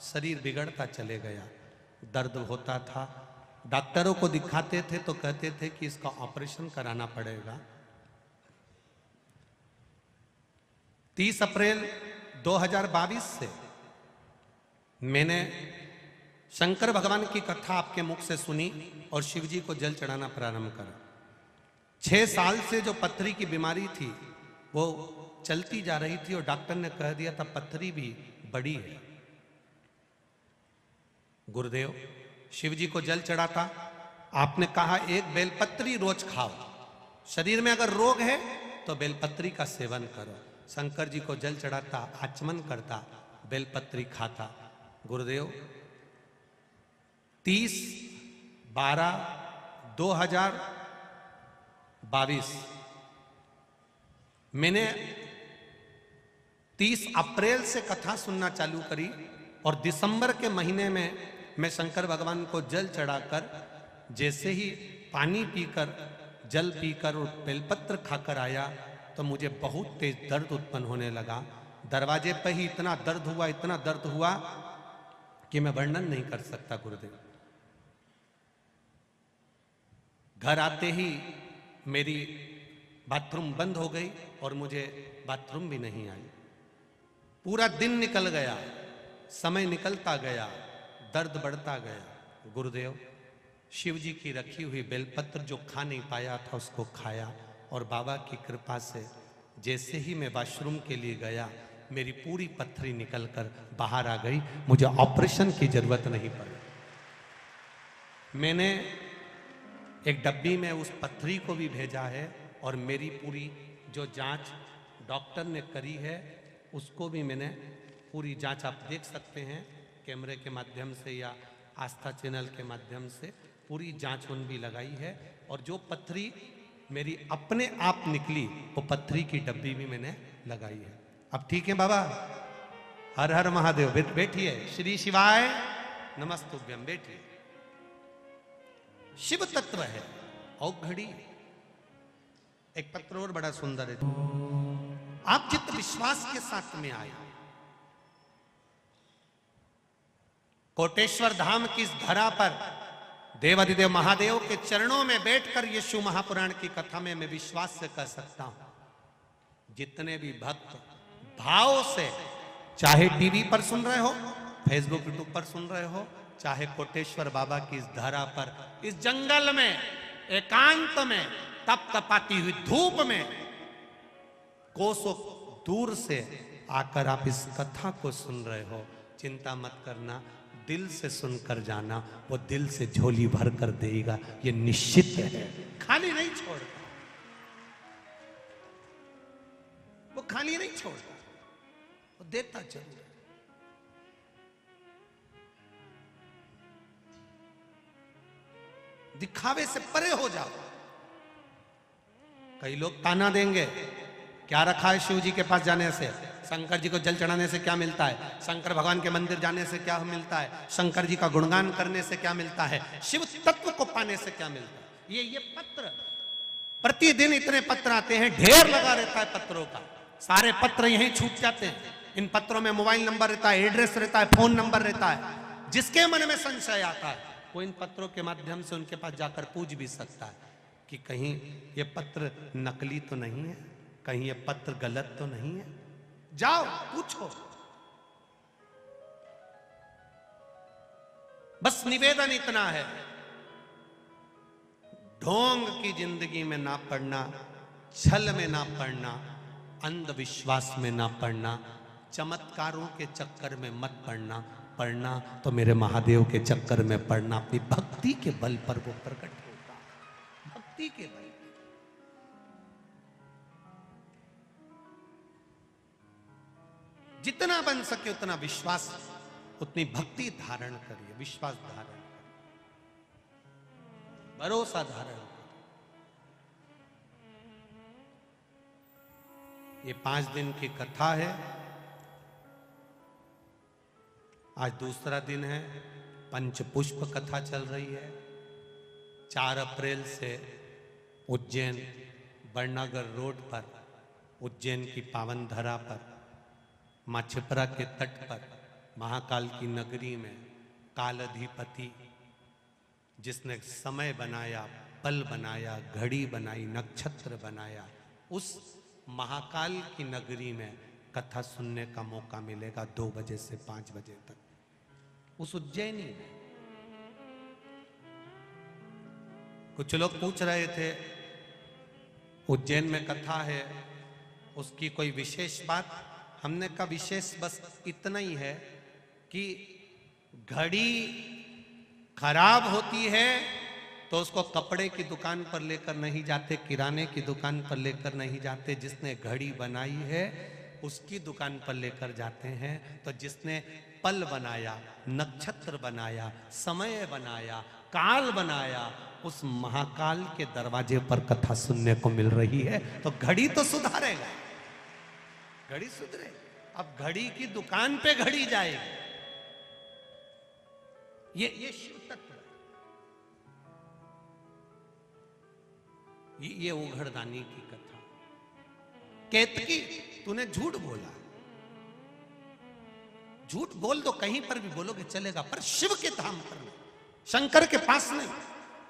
Speaker 1: शरीर बिगड़ता चले गया, दर्द होता था। डॉक्टरों को दिखाते थे तो कहते थे कि इसका ऑपरेशन कराना पड़ेगा। 30 अप्रैल 2022 से मैंने शंकर भगवान की कथा आपके मुख से सुनी और शिव जी को जल चढ़ाना प्रारंभ करा। 6 साल से जो पथरी की बीमारी थी वो चलती जा रही थी और डॉक्टर ने कह दिया था पथरी भी बड़ी है। गुरुदेव शिव जी को जल चढ़ाता, आपने कहा एक बेलपत्री रोज खाओ, शरीर में अगर रोग है तो बेलपत्री का सेवन करो। शंकर जी को जल चढ़ाता, आचमन करता, बेलपत्री खाता। गुरुदेव 30/12/2022 मैंने 30 अप्रैल से कथा सुनना चालू करी और दिसंबर के महीने में मैं शंकर भगवान को जल चढ़ाकर जैसे ही पानी पीकर, जल पीकर और बेलपत्र खाकर आया तो मुझे बहुत तेज दर्द उत्पन्न होने लगा। दरवाजे पर ही इतना दर्द हुआ कि मैं वर्णन नहीं कर सकता। गुरुदेव घर आते ही मेरी बाथरूम बंद हो गई और मुझे बाथरूम भी नहीं आई। पूरा दिन निकल गया, समय निकलता गया, दर्द बढ़ता गया। गुरुदेव शिव जी की रखी हुई बेलपत्र जो खा नहीं पाया था उसको खाया और बाबा की कृपा से जैसे ही मैं वॉशरूम के लिए गया मेरी पूरी पथरी निकलकर बाहर आ गई। मुझे ऑपरेशन की जरूरत नहीं पड़ी। मैंने एक डब्बी में उस पथरी को भी भेजा है और मेरी पूरी जो जांच डॉक्टर ने करी है उसको भी मैंने पूरी जांच आप देख सकते हैं कैमरे के माध्यम से या आस्था चैनल के माध्यम से पूरी जांच उन भी लगाई है। और जो पथरी मेरी अपने आप निकली वो पथरी की डब्बी भी मैंने लगाई है। अब ठीक है बाबा, हर हर महादेव। बैठिए, श्री शिवाय नमस्तुभ्यम। बैठिए। शिव तत्व है औघड़ी। एक पत्र और बड़ा सुंदर है। आप जित विश्वास के साथ में आए, कोटेश्वर धाम की इस धरा पर देवाधिदेव महादेव के चरणों में बैठकर यीशु महापुराण की कथा में मैं विश्वास से कह सकता हूं जितने भी भक्त भाव से, चाहे टीवी पर सुन रहे हो, फेसबुक यूट्यूब पर सुन रहे हो, चाहे कोटेश्वर बाबा की इस धरा पर, इस जंगल में एकांत में तप तपाती हुई धूप में कोसों दूर से आकर आप इस कथा को सुन रहे हो, चिंता मत करना, दिल से सुनकर जाना, वो दिल से झोली भर कर देगा, ये निश्चित है। खाली नहीं छोड़ता, वो खाली नहीं छोड़ता, वो देता जरूर। दिखावे से परे हो जाओ। कई लोग ताना देंगे, क्या रखा है शिव जी के पास जाने से, शंकर जी को जल चढ़ाने से क्या मिलता है, शंकर भगवान के मंदिर जाने से क्या मिलता है, शंकर जी का गुणगान करने से क्या मिलता है, शिव तत्व को पाने से क्या मिलता है। ये पत्र प्रतिदिन इतने पत्र आते हैं, ढेर लगा रहता है पत्रों का। सारे पत्र यहीं छूट जाते हैं। इन पत्रों में मोबाइल नंबर रहता है, एड्रेस रहता है, फोन नंबर रहता है। जिसके मन में संशय आता है वो इन पत्रों के माध्यम से उनके पास जाकर पूछ भी सकता है कि कहीं ये पत्र नकली तो नहीं है, कहीं ये पत्र गलत तो नहीं है। जाओ पूछो। बस निवेदन इतना है, ढोंग की जिंदगी में ना पड़ना, छल में ना पड़ना, अंधविश्वास में ना पड़ना, चमत्कारों के चक्कर में मत पड़ना। पढ़ना तो मेरे महादेव के चक्कर में पढ़ना। अपनी भक्ति के बल पर वो प्रकट होगा, भक्ति के बल। जितना बन सके उतना विश्वास, उतनी भक्ति धारण करिए, विश्वास धारण करिए, भरोसा धारण करिए। ये 5 दिन की कथा है। आज दूसरा दिन है, पंचपुष्प कथा चल रही है। 4 अप्रैल से उज्जैन बड़नगर रोड पर, उज्जैन की पावन धरा पर, माँ छिपरा के तट पर, महाकाल की नगरी में कालाधिपति जिसने समय बनाया, पल बनाया, घड़ी बनाई, नक्षत्र बनाया, उस महाकाल की नगरी में कथा सुनने का मौका मिलेगा 2 बजे से 5 बजे तक। उस उज्जैनी में। कुछ लोग पूछ रहे थे उज्जैन में कथा है, उसकी कोई विशेष बात? हमने कहा विशेष बस इतना ही है कि घड़ी खराब होती है तो उसको कपड़े की दुकान पर लेकर नहीं जाते, किराने की दुकान पर लेकर नहीं जाते, जिसने घड़ी बनाई है उसकी दुकान पर लेकर जाते हैं। तो जिसने पल बनाया, नक्षत्र बनाया, समय बनाया, काल बनाया, उस महाकाल के दरवाजे पर कथा सुनने को मिल रही है। तो घड़ी तो सुधारेगा, घड़ी सुधरेगी। अब घड़ी की दुकान पे घड़ी जाएगी। ये शिव तत्व है। ये उघड़दानी की कथा। केतकी, तूने झूठ बोला। झूठ बोल दो, कहीं पर भी बोलोगे चलेगा, पर शिव के धाम पर नहीं, शंकर के पास नहीं,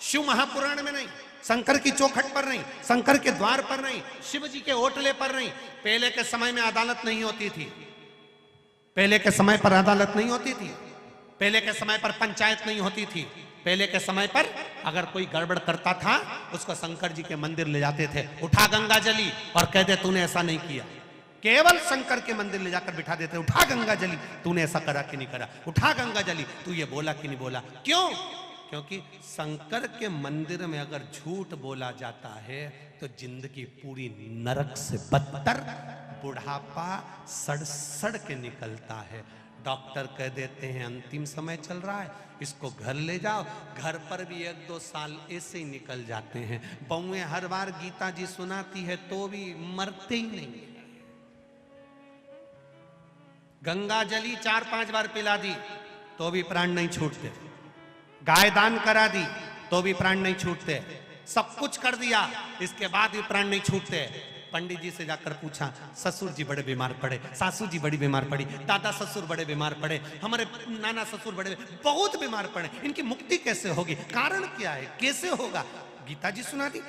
Speaker 1: शिव महापुराण में नहीं, शंकर की चौखट पर नहीं, शंकर के द्वार पर नहीं, शिव जी के ओटले पर नहीं। पहले के समय में अदालत नहीं होती थी, पहले के समय पर अदालत नहीं होती थी, पहले के समय पर पंचायत नहीं होती थी। पहले के समय पर अगर कोई गड़बड़ करता था उसको शंकर जी के मंदिर ले जाते थे, उठा गंगा जली, और कहते तूने ऐसा नहीं किया। केवल शंकर के मंदिर ले जाकर बिठा देते, उठा गंगा जली, तूने ऐसा करा कि नहीं करा, उठा गंगा जली, तू ये बोला कि नहीं बोला। क्यों? क्योंकि शंकर के मंदिर में अगर झूठ बोला जाता है तो जिंदगी पूरी नरक से बदतर, बुढ़ापा सड़ सड़ के निकलता है। डॉक्टर कह देते हैं अंतिम समय चल रहा है, इसको घर ले जाओ, घर पर भी 1-2 साल ऐसे ही निकल जाते हैं। बहुएं हर बार गीता जी सुनाती है तो भी मरते ही नहीं। गंगा जली 4-5 बार पिला दी तो भी प्राण नहीं छूटते, गाय दान करा दी तो भी प्राण नहीं छूटते, सब कुछ कर दिया इसके बाद भी प्राण नहीं छूटते। पंडित जी से जाकर पूछा, ससुर जी बड़े बीमार पड़े, सासू जी बड़ी बीमार पड़ी, दादा ससुर बड़े बीमार पड़े, हमारे नाना ससुर बड़े बहुत बीमार पड़े, इनकी मुक्ति कैसे होगी, कारण क्या है, कैसे होगा? गीता जी सुना दी,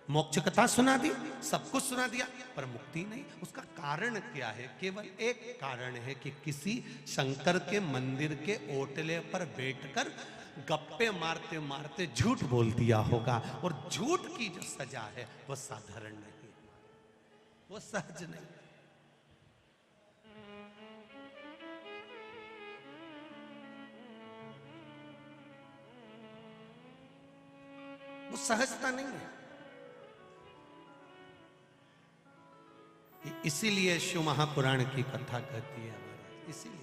Speaker 1: मोक्ष कथा सुना दी, सब कुछ सुना दिया, पर मुक्ति नहीं। उसका कारण क्या है? केवल एक कारण है कि किसी शंकर के मंदिर के ओटले पर बैठकर गप्पे मारते मारते झूठ बोल दिया होगा। और झूठ की जो सजा है वो साधारण नहीं, वो सहज नहीं। वो सहजता नहीं है। इसीलिए शिव महापुराण की कथा कहती है महाराज, इसीलिए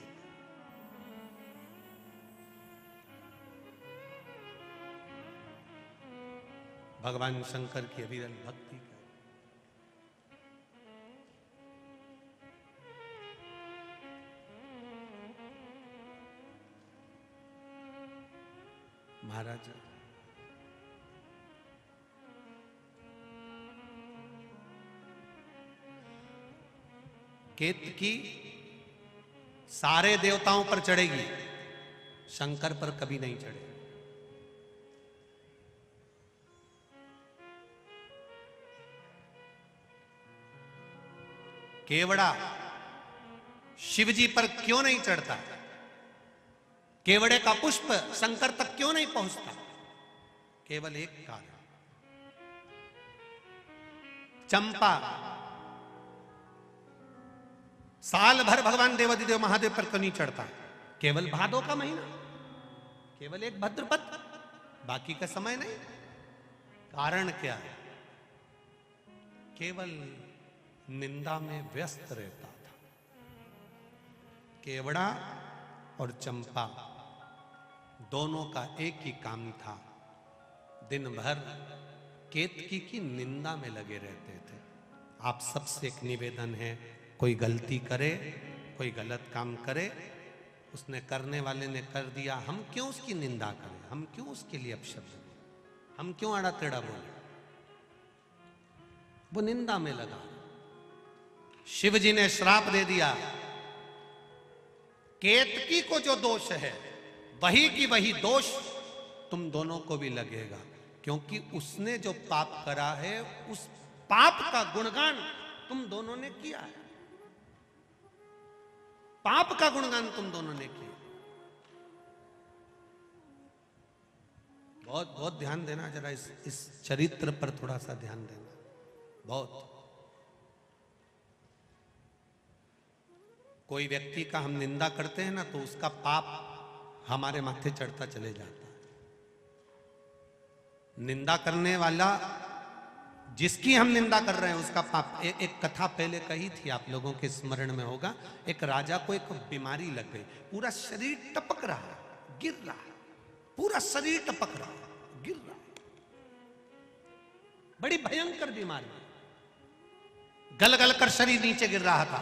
Speaker 1: भगवान शंकर की अविरल भक्ति का। महाराज केतकी सारे देवताओं पर चढ़ेगी, शंकर पर कभी नहीं चढ़ेगी। केवड़ा शिवजी पर क्यों नहीं चढ़ता? केवड़े का पुष्प शंकर तक क्यों नहीं पहुंचता? केवल एक कारण, चंपा साल भर भगवान देवादिदेव महादेव पर क्यों नहीं चढ़ता? केवल भादो का महीना, केवल एक भद्रपद, बाकी का समय नहीं। कारण क्या है? केवल निंदा में व्यस्त रहता था। केवड़ा और चंपा दोनों का एक ही काम था, दिन भर केतकी की निंदा में लगे रहते थे। आप सबसे एक निवेदन है, कोई गलती करे, कोई गलत काम करे, उसने करने वाले ने कर दिया, हम क्यों उसकी निंदा करें, हम क्यों उसके लिए अपशब्द बोले, हम क्यों आड़ा टेढ़ा बोले? वो निंदा में लगा। शिव जी ने श्राप दे दिया, केतकी को जो दोष है वही की वही दोष तुम दोनों को भी लगेगा, क्योंकि उसने जो पाप करा है उस पाप का गुणगान तुम दोनों ने किया है। पाप का गुणगान तुम दोनों ने किया। बहुत बहुत ध्यान देना, जरा इस चरित्र पर थोड़ा सा ध्यान देना। बहुत कोई व्यक्ति का हम निंदा करते हैं ना, तो उसका पाप हमारे माथे चढ़ता चले जाता है। निंदा करने वाला, जिसकी हम निंदा कर रहे हैं, उसका पाप। एक कथा पहले कही थी, आप लोगों के स्मरण में होगा। एक राजा को एक बीमारी लग गई, पूरा शरीर टपक रहा, गिर रहा, पूरा शरीर टपक रहा, गिर रहा, बड़ी भयंकर बीमारी, गल गल कर शरीर नीचे गिर रहा था।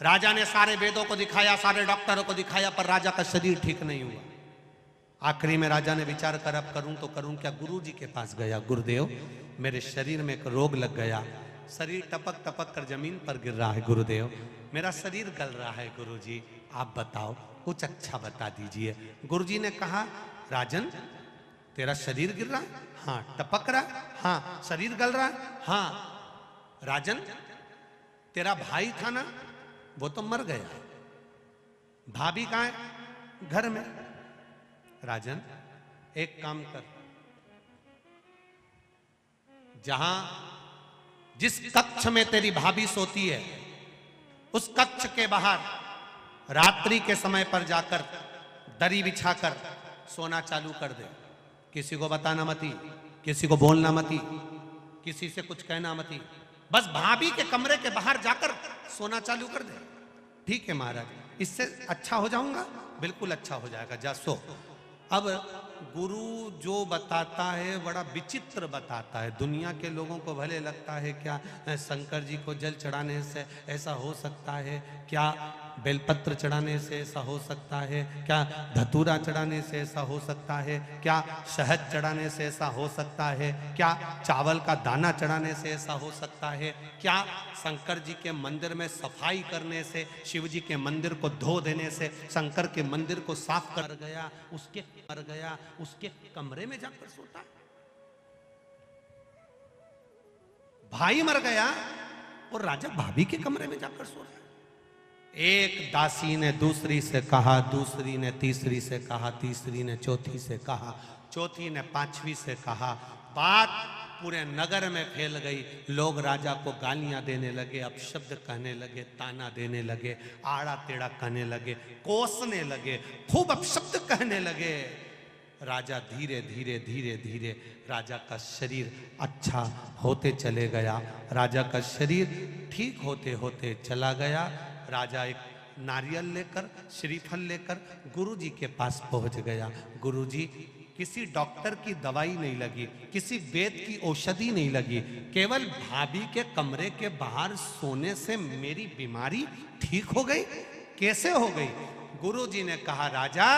Speaker 1: राजा ने सारे वेदों को दिखाया, सारे डॉक्टरों को दिखाया, पर राजा का शरीर ठीक नहीं हुआ। आखिरी में राजा ने विचार कर, अब करूं तो करूं क्या। गुरु जी के पास गया, गुरुदेव मेरे शरीर में एक रोग लग गया, शरीर टपक टपक कर जमीन पर गिर रहा है। गुरुदेव मेरा शरीर गल रहा है, गुरु जी आप बताओ, कुछ अच्छा बता दीजिए। गुरु जी ने कहा, राजन तेरा शरीर गिर रहा है? हाँ। टपक रहा? हाँ। शरीर गल रहा है? हाँ। राजन तेरा भाई था ना, वो तो मर गया, भाभी कहाँ है? घर में। राजन एक काम कर, जहां जिस कक्ष में तेरी भाभी सोती है, उस कक्ष के बाहर रात्रि के समय पर जाकर दरी बिछाकर सोना चालू कर दे। किसी को बताना मती, किसी को बोलना मती, किसी से कुछ कहना मती, बस भाभी के कमरे के बाहर जाकर सोना चालू कर दे। ठीक है महाराज, इससे अच्छा हो जाऊंगा? बिल्कुल अच्छा हो जाएगा, जा सो। अब गुरु जो बताता है बड़ा विचित्र बताता है। दुनिया के लोगों को भले लगता है क्या शंकर जी को जल चढ़ाने से ऐसा हो सकता है, क्या बेलपत्र चढ़ाने से ऐसा हो सकता है, क्या धतूरा चढ़ाने से ऐसा हो सकता है, क्या शहद चढ़ाने से ऐसा हो सकता है, क्या चावल का दाना चढ़ाने से ऐसा हो सकता है, क्या शंकर जी के मंदिर में सफाई करने से, शिव जी के मंदिर को धो देने से शंकर के मंदिर को साफ कर गया, उसके मर गया, उसके कमरे में जाकर सोता। भाई मर गया और राजा भाभी के कमरे में जाकर सो रहा है। एक दासी ने दूसरी से कहा, दूसरी ने तीसरी से कहा, तीसरी ने चौथी से कहा, चौथी ने पांचवी से कहा। बात पूरे नगर में फैल गई। लोग राजा को गालियां देने लगे, अपशब्द कहने लगे, ताना देने लगे, आड़ा टेढ़ा कहने लगे, कोसने लगे, खूब अपशब्द कहने लगे। राजा धीरे धीरे धीरे धीरे राजा का शरीर अच्छा होते चले गया, राजा का शरीर ठीक होते होते चला गया। राजा एक नारियल लेकर, श्रीफल लेकर गुरुजी के पास पहुंच गया। गुरुजी, किसी डॉक्टर की दवाई नहीं लगी, किसी वेद की औषधि नहीं लगी, केवल भाभी के कमरे के बाहर सोने से मेरी बीमारी ठीक हो गई। कैसे हो गई? गुरुजी ने कहा, राजा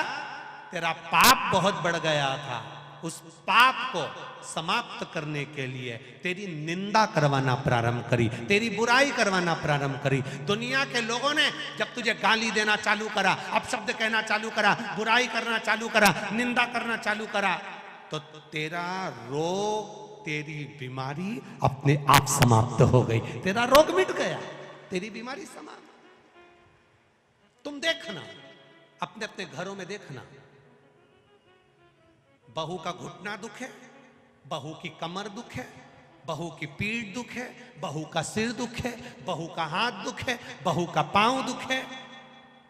Speaker 1: तेरा पाप बहुत बढ़ गया था, उस पाप को समाप्त करने के लिए तेरी निंदा करवाना प्रारंभ करी, तेरी बुराई करवाना प्रारंभ करी। दुनिया के लोगों ने जब तुझे गाली देना चालू करा, अपशब्द कहना चालू करा, बुराई करना चालू करा, निंदा करना चालू करा, तो तेरा रोग, तेरी बीमारी अपने आप समाप्त हो गई। तेरा रोग मिट गया, तेरी बीमारी समाप्त। तुम देखना, अपने अपने घरों में देखना, बहू का घुटना दुख है, बहू की कमर दुख है, बहू की पीठ दुख है, बहू का सिर दुख है, बहू का हाथ दुख है, बहू का पांव दुख है,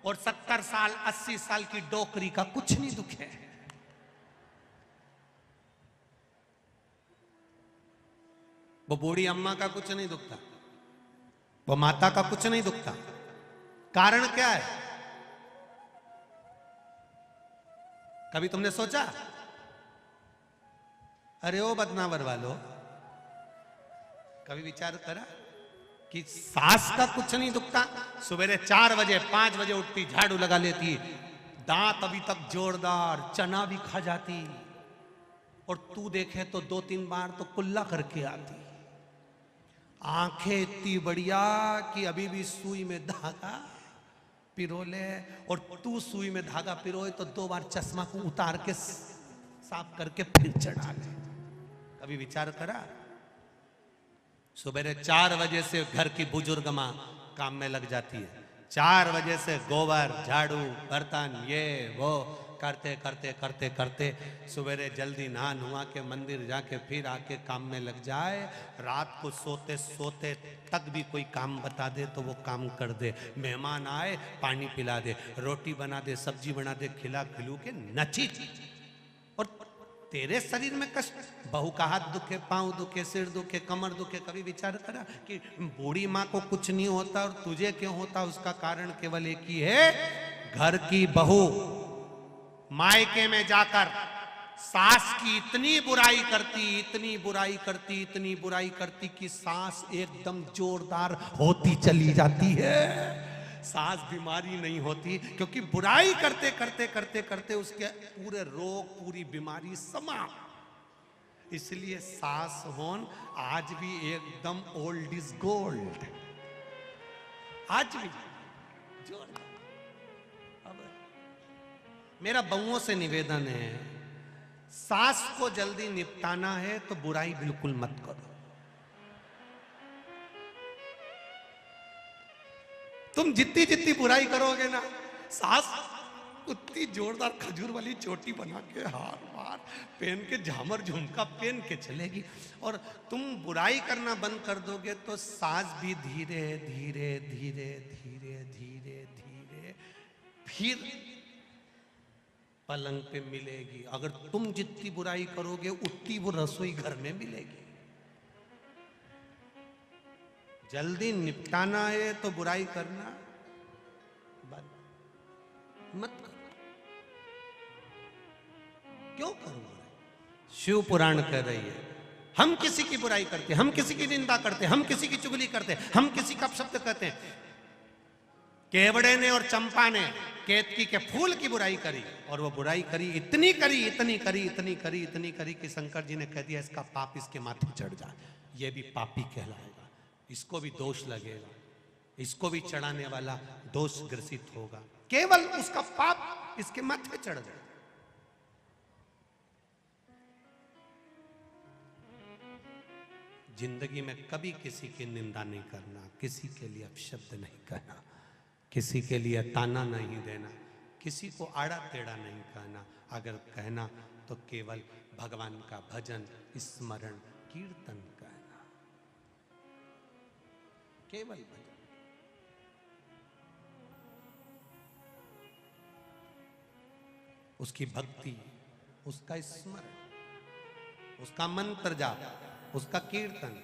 Speaker 1: और 70 साल 80 साल की डोकरी का कुछ नहीं दुख है। वो बूढ़ी अम्मा का कुछ नहीं दुखता, वो माता का कुछ नहीं दुखता। कारण क्या है? कभी तुमने सोचा? अरे ओ बदनावर वालों, कभी विचार करा कि सास का कुछ नहीं दुखता? सवेरे 4 बजे 5 बजे उठती, झाड़ू लगा लेती, दांत अभी तक जोरदार, चना भी खा जाती, और तू देखे तो 2-3 बार तो कुल्ला करके आती, आंखें इतनी बढ़िया कि अभी भी सुई में धागा पिरो ले, और तू सुई में धागा पिरोए तो 2 बार चश्मा को उतार के साफ करके फिर चढ़ा ले। कभी विचार करा? सुबह 4 बजे से घर की बुजुर्ग मां काम में लग जाती है, 4 बजे से गोबर, झाड़ू, बर्तन, ये वो करते करते करते करते सवेरे जल्दी नहा नुहा के मंदिर जाके फिर आके काम में लग जाए, रात को सोते सोते तक भी कोई काम बता दे तो वो काम कर दे, मेहमान आए पानी पिला दे, रोटी बना दे, सब्जी बना दे, खिला खिलू के नची। और तेरे शरीर में कष्ट, बहू का हाथ दुखे, पांव दुखे, सिर दुखे, कमर दुखे, कभी विचार करा कि बूढ़ी माँ को कुछ नहीं होता और तुझे क्यों होता? उसका कारण केवल एक ही है, घर की बहू मायके में जाकर सास की इतनी बुराई करती, इतनी बुराई करती, इतनी बुराई करती कि सास एकदम जोरदार होती चली जाती है। सास बीमारी नहीं होती क्योंकि बुराई करते करते करते करते उसके पूरे रोग, पूरी बीमारी समाप्त। इसलिए सास होन आज भी एकदम ओल्ड इज गोल्ड, आज भी जोरदार। अब मेरा बहुओं से निवेदन है, सास को जल्दी निपटाना है तो बुराई बिल्कुल मत करो। तुम जितनी जितनी बुराई करोगे ना, सास उतनी जोरदार खजूर वाली चोटी बना के, हार वार पहन के, झामर झुमका पहन के चलेगी। और तुम बुराई करना बंद कर दोगे तो सास भी धीरे धीरे धीरे धीरे धीरे धीरे फिर पलंग पे मिलेगी। अगर तुम जितनी बुराई करोगे उतनी वो रसोई घर में मिलेगी। जल्दी निपटाना है तो बुराई करना बंद मत करो। क्यों करो? शिव पुराण कह रही है, हम किसी की बुराई करते, हम किसी की निंदा करते, हम किसी की चुगली करते, हम किसी का अपशब्द कहते हैं। केवड़े ने और चंपा ने केतकी के फूल की बुराई करी, और वो बुराई करी, इतनी करी, इतनी करी, इतनी करी, इतनी करी कि शंकर जी ने कह दिया इसका पाप इसके माथे चढ़ जाए, ये भी पापी कहलाएगा, इसको भी दोष लगेगा, इसको भी चढ़ाने वाला दोष ग्रसित होगा, केवल उसका पाप इसके माथे चढ़ जाए। जिंदगी में कभी किसी की निंदा नहीं करना, किसी के लिए अपशब्द नहीं कहना, किसी के लिए ताना नहीं देना, किसी को आड़ा टेढ़ा नहीं कहना। अगर कहना तो केवल भगवान का भजन, स्मरण, कीर्तन कहना, केवल भजन। उसकी भक्ति, उसका स्मरण, उसका मंत्र जाप, उसका कीर्तन,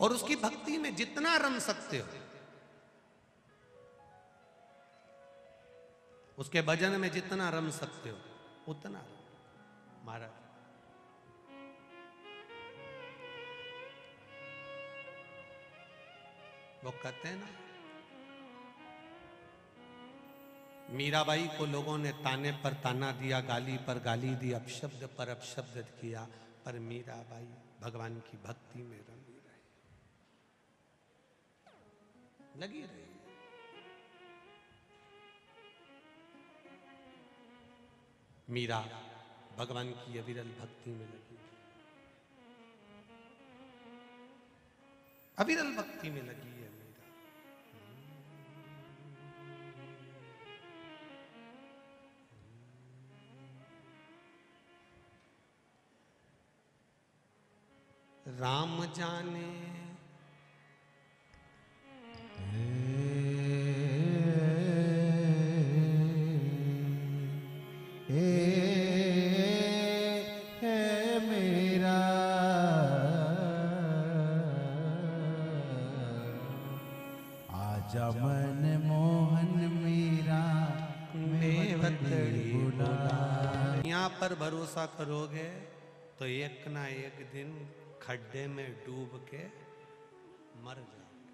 Speaker 1: और उसकी भक्ति में जितना रम सकते हो, उसके भजन में जितना रम सकते हो उतना। महाराज वो कहते हैं ना, मीराबाई को लोगों ने ताने पर ताना दिया, गाली पर गाली दी, अपशब्द पर अपशब्द किया, पर मीराबाई भगवान की भक्ति में रमी रही, लगी रही। मीरा भगवान की अविरल भक्ति में लगी, अविरल भक्ति में लगी है मीरा। राम जाने
Speaker 2: मन मोहन मीरा
Speaker 1: मेवतड़ी बुला। यहाँ पर भरोसा करोगे तो एक ना एक दिन खड्डे में डूब के मर जाओगे।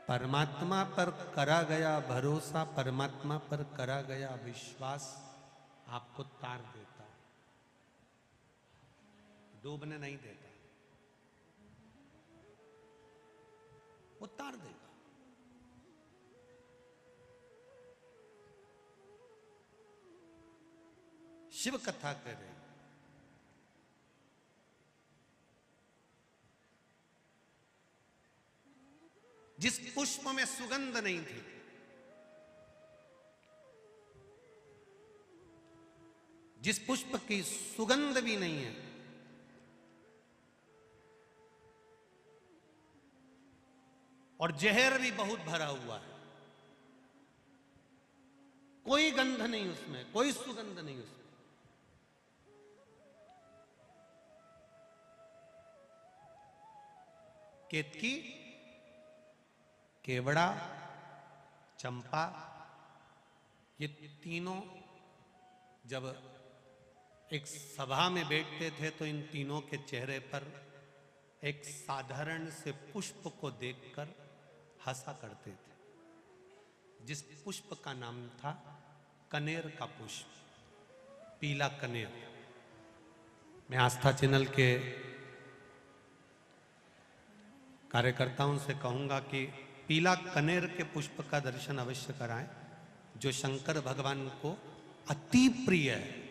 Speaker 1: परमात्मा पर करा गया भरोसा, परमात्मा पर करा गया विश्वास आपको तार देता, डूबने नहीं देता, वो तार देगा। शिव कथा कर रहे, जिस पुष्प में सुगंध नहीं थी, जिस पुष्प की सुगंध भी नहीं है, और जहर भी बहुत भरा हुआ है, कोई गंध नहीं उसमें, कोई सुगंध नहीं उसमें, केतकी, केवड़ा, चंपा, ये तीनों जब एक सभा में बैठते थे तो इन तीनों के चेहरे पर एक साधारण से पुष्प को देखकर हंसा करते थे, जिस पुष्प का नाम था कनेर का पुष्प, पीला कनेर। मैं आस्था चैनल के कार्यकर्ताओं से कहूंगा कि पीला कनेर के पुष्प का दर्शन अवश्य कराएं, जो शंकर भगवान को अति प्रिय है।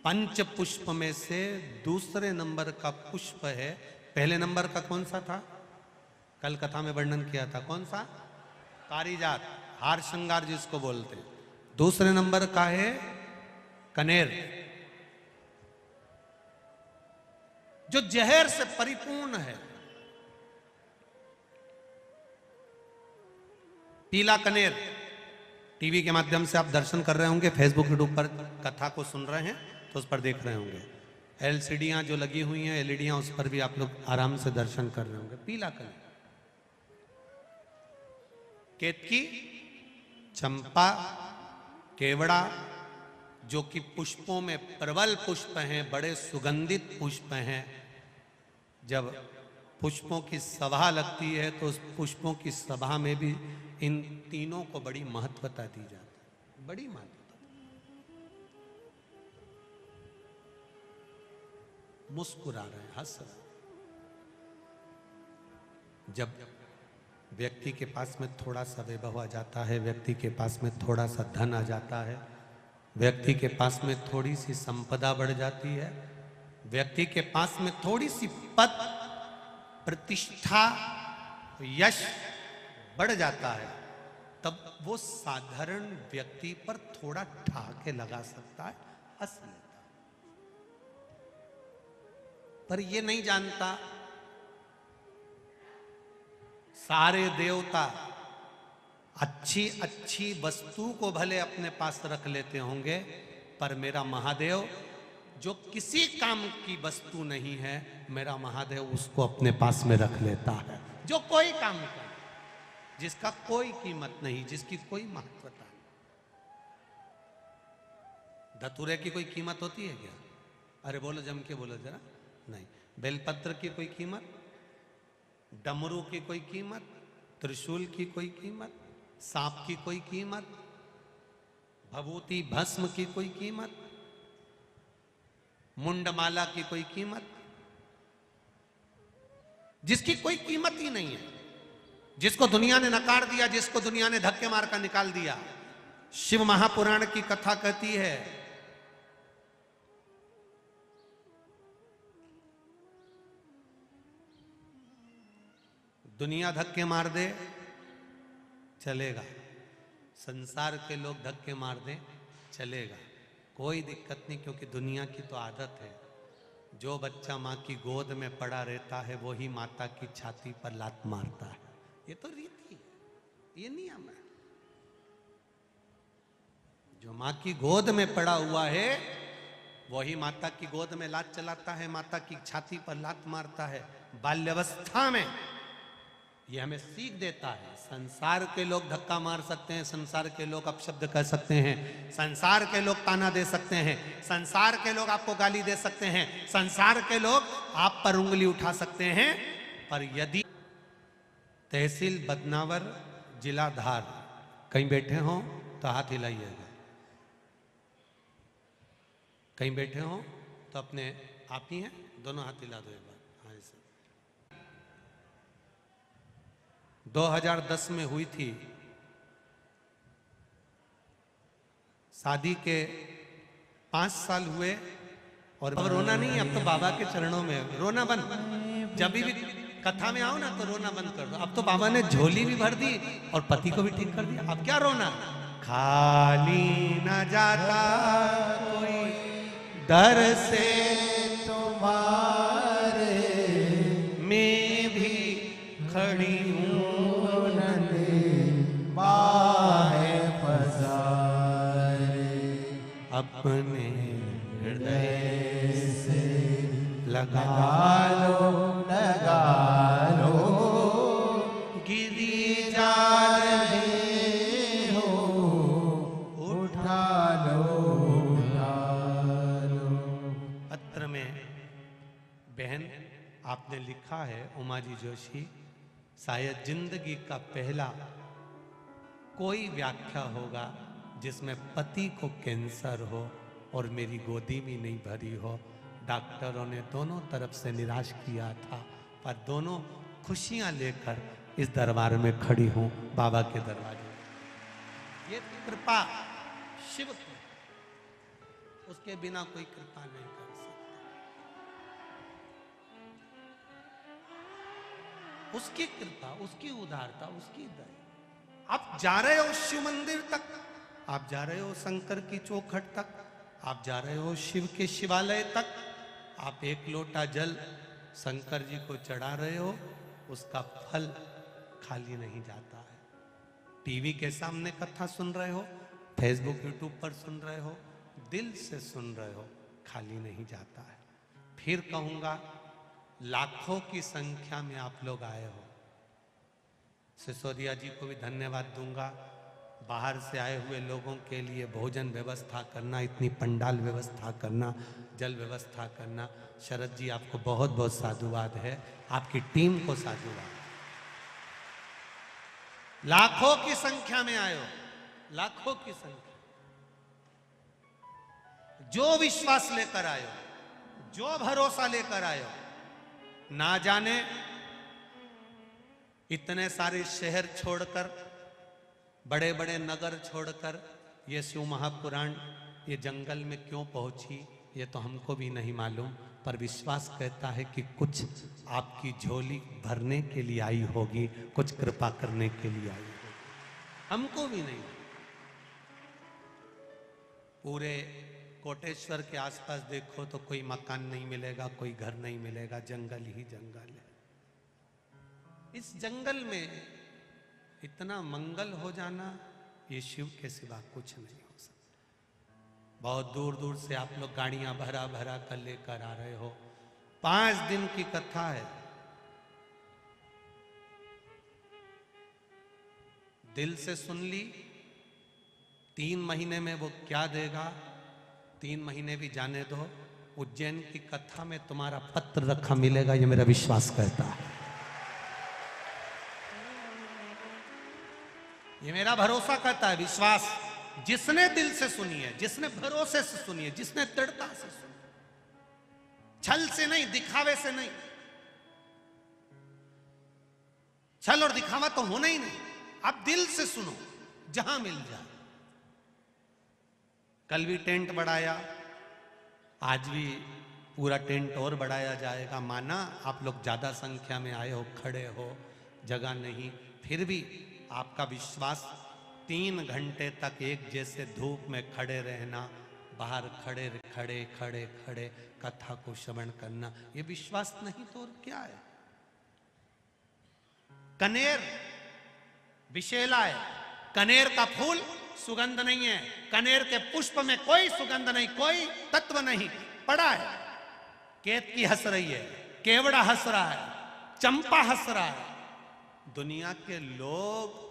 Speaker 1: पंच पुष्प में से दूसरे नंबर का पुष्प है। पहले नंबर का कौन सा था? कल कथा में वर्णन किया था, कौन सा? पारिजात, हार श्रृंगार जिसको बोलते हैं। दूसरे नंबर का है कनेर, जो जहर से परिपूर्ण है। पीला कनेर, टीवी के माध्यम से आप दर्शन कर रहे होंगे, फेसबुक यूट्यूब पर कथा को सुन रहे हैं तो उस पर देख रहे होंगे। एलसीडियां जो लगी हुई हैं, एलईडियां, उस पर भी आप लोग आराम से दर्शन कर रहे होंगे। पीला कनेर, केतकी, चंपा, केवड़ा, जो कि पुष्पों में प्रबल पुष्प हैं, बड़े सुगंधित पुष्प हैं। जब पुष्पों की सभा लगती है तो उस पुष्पों की सभा में भी इन तीनों को बड़ी महत्वता दी जाती है, बड़ी महत्वता। मुस्कुरा रहे हैं, हंस रहे हैं। जब व्यक्ति के पास में थोड़ा सा वैभव आ जाता है, व्यक्ति के पास में थोड़ा सा धन आ जाता है, व्यक्ति के पास में थोड़ी सी संपदा बढ़ जाती है, व्यक्ति के पास में थोड़ी सी पद, प्रतिष्ठा, यश बढ़ जाता है, तब वो साधारण व्यक्ति पर थोड़ा ठहाके लगा सकता है, हंस लेता है। पर ये नहीं जानता सारे देवता अच्छी अच्छी वस्तु को भले अपने पास रख लेते होंगे, पर मेरा महादेव जो किसी काम की वस्तु नहीं है, मेरा महादेव उसको अपने पास में रख लेता है। जो कोई काम करे, जिसका कोई कीमत नहीं, जिसकी कोई महत्वता नहीं। धतूरे की कोई कीमत होती है क्या? अरे बोलो, जम के बोलो जरा। नहीं। बेलपत्र की कोई कीमत, डमरू की कोई कीमत, त्रिशूल की कोई कीमत, सांप की कोई कीमत, भभूति भस्म की कोई कीमत, मुंडमाला की कोई कीमत, जिसकी कोई कीमत ही नहीं है, जिसको दुनिया ने नकार दिया, जिसको दुनिया ने धक्के मार कर निकाल दिया। शिव महापुराण की कथा कहती है, दुनिया धक्के मार दे चलेगा, संसार के लोग धक्के मार दें चलेगा, कोई दिक्कत नहीं, क्योंकि दुनिया की तो आदत है। जो बच्चा माँ की गोद में पड़ा रहता है वही माता की छाती पर लात मारता है। ये तो रीति है, ये नियम है। जो माँ की गोद में पड़ा हुआ है वही माता की गोद में लात चलाता है, माता की छाती पर लात मारता है। बाल्यावस्था में ये हमें सीख देता है। संसार के लोग धक्का मार सकते हैं, संसार के लोग अपशब्द कह सकते हैं, संसार के लोग ताना दे सकते हैं, संसार के लोग आपको गाली दे सकते हैं, संसार के लोग आप पर उंगली उठा सकते हैं, पर यदि तहसील बदनावर, जिला धार कहीं बैठे हो तो हाथ हिलाइएगा। कहीं बैठे हो तो अपने आप ही हैं, दोनों हाथ हिला दो एक बार। हाँ, ऐसे 2010 में हुई थी शादी के 5 साल हुए, और अब रोना नहीं, अब तो बाबा के चरणों में रोना बंद। जब भी कथा में आओ ना तो रोना बंद कर दो। अब तो बाबा ने झोली भी भर दी और पति को भी ठीक कर दिया, अब क्या रोना। खाली न जाता कोई दर से
Speaker 2: तुम्हारे,
Speaker 1: मैं भी खड़ी हूँ
Speaker 2: नंदे बाहे पसारे,
Speaker 1: अपने
Speaker 2: हृदय से
Speaker 1: लगा
Speaker 2: लगा लो,
Speaker 1: गिरी जा
Speaker 2: रहे हो, उठा लो, उठा लो।
Speaker 1: पत्र में बहन आपने लिखा है, उमा जी जोशी, शायद जिंदगी का पहला कोई व्याख्या होगा जिसमें पति को कैंसर हो और मेरी गोदी भी नहीं भरी हो। डॉक्टरों ने दोनों तरफ से निराश किया था, पर दोनों खुशियां लेकर इस दरबार में खड़ी हूं, बाबा के दरवाजे। ये कृपा शिव की, उसके बिना कोई कृपा नहीं कर सकता। उसकी कृपा, उसकी उदारता, उसकी दया। आप जा रहे हो शिव मंदिर तक, आप जा रहे हो शंकर की चौखट तक, आप जा रहे हो शिव के शिवालय तक, आप एक लोटा जल शंकर जी को चढ़ा रहे हो, उसका फल खाली नहीं जाता है। टीवी के सामने कथा सुन रहे हो, फेसबुक यूट्यूब पर सुन रहे हो, दिल से सुन रहे हो, खाली नहीं जाता है। फिर कहूंगा, लाखों की संख्या में आप लोग आए हो। सिसोदिया जी को भी धन्यवाद दूंगा, बाहर से आए हुए लोगों के लिए भोजन व्यवस्था करना, इतनी पंडाल व्यवस्था करना, जल व्यवस्था करना। शरद जी आपको बहुत बहुत साधुवाद है, आपकी टीम को साधुवाद। लाखों की संख्या में आए हो, लाखों की संख्या। जो विश्वास लेकर आए हो, जो भरोसा लेकर आए हो, ना जाने इतने सारे शहर छोड़कर, बड़े बड़े नगर छोड़कर ये शिव महापुराण ये जंगल में क्यों पहुंची, ये तो हमको भी नहीं मालूम, पर विश्वास कहता है कि कुछ आपकी झोली भरने के लिए आई होगी, कुछ कृपा करने के लिए आई होगी, हमको भी नहीं। पूरे कोटेश्वर के आसपास देखो तो कोई मकान नहीं मिलेगा, कोई घर नहीं मिलेगा, जंगल ही जंगल है। इस जंगल में इतना मंगल हो जाना, ये शिव के सिवा कुछ नहीं हो सकता। बहुत दूर दूर से आप लोग गाड़ियां भरा भरा कर लेकर आ रहे हो। 5 दिन की कथा है, दिल से सुन ली, 3 महीने में वो क्या देगा, 3 महीने भी जाने दो। उज्जैन की कथा में तुम्हारा पत्र रखा मिलेगा, ये मेरा विश्वास करता है, ये मेरा भरोसा करता है, विश्वास। जिसने दिल से सुनी है, जिसने भरोसे से सुनी है, जिसने दृढ़ता से सुनी, छल से नहीं, दिखावे से नहीं। छल और दिखावा तो होना ही नहीं, अब दिल से सुनो, जहां मिल जाए। कल भी टेंट बढ़ाया, आज भी पूरा टेंट और बढ़ाया जाएगा। माना आप लोग ज्यादा संख्या में आए हो, खड़े हो, जगह नहीं, फिर भी आपका विश्वास 3 घंटे तक एक जैसे धूप में खड़े रहना, बाहर खड़े खड़े खड़े खड़े कथा को श्रवण करना, ये विश्वास नहीं तो और क्या है। कनेर विशेला है, कनेर का फूल सुगंध नहीं है, कनेर के पुष्प में कोई सुगंध नहीं, कोई तत्व नहीं पड़ा है। केतकी हंस रही है, केवड़ा हंस रहा है, चंपा हंस रहा है। दुनिया के लोग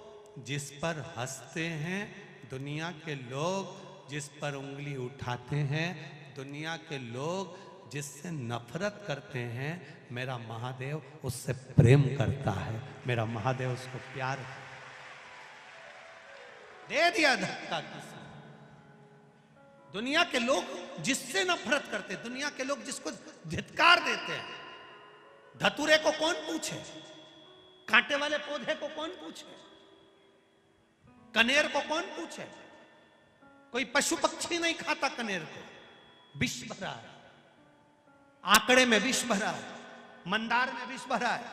Speaker 1: जिस पर हंसते हैं, दुनिया के लोग जिस पर उंगली उठाते हैं, दुनिया के लोग जिससे नफरत करते हैं, मेरा महादेव उससे प्रेम करता है, मेरा महादेव उसको प्यार दे दिया धक्का किसी। दुनिया के लोग जिससे नफरत करते, दुनिया के लोग जिसको धिक्कार देते हैं, धतूरे को कौन पूछे, कांटे वाले पौधे को कौन पूछे, कनेर को कौन पूछे। कोई पशु पक्षी नहीं खाता कनेर को, विष भरा है, आंकड़े में विष भरा है, मंदार में विष भरा है,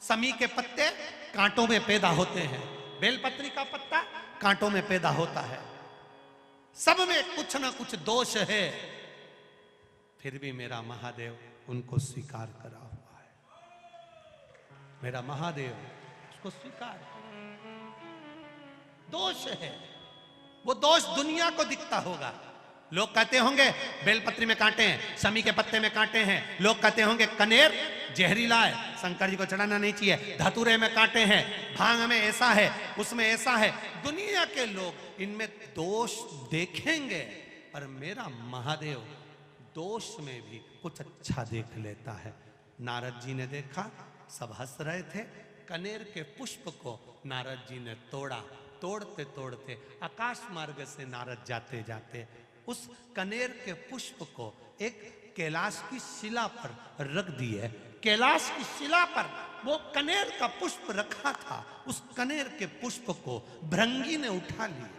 Speaker 1: समी के पत्ते कांटों में पैदा होते हैं, बेलपत्री का पत्ता कांटों में पैदा होता है, सब में कुछ ना कुछ दोष है, फिर भी मेरा महादेव उनको स्वीकार करा हुआ है। मेरा महादेव उसको स्वीकार, दोष है, वो दोष दुनिया को दिखता होगा। लोग कहते होंगे बेलपत्री में कांटे हैं, समी के पत्ते में कांटे हैं, लोग कहते होंगे कनेर जहरीला है, शंकर जी को चढ़ाना नहीं चाहिए, धतूरे में कांटे हैं, भांग में ऐसा है, उसमें ऐसा है। दुनिया के लोग इनमें दोष देखेंगे, पर मेरा महादेव दोष में भी कुछ अच्छा देख लेता है। नारद जी ने देखा, सब हंस रहे थे, कनेर के पुष्प को नारद जी ने तोड़ा, तोड़ते तोड़ते आकाश मार्ग से नारद जाते जाते उस कनेर के पुष्प को एक कैलाश की शिला पर रख दिए। कैलाश की शिला पर वो कनेर का पुष्प रखा था, उस कनेर के पुष्प को भृंगी ने उठा लिया।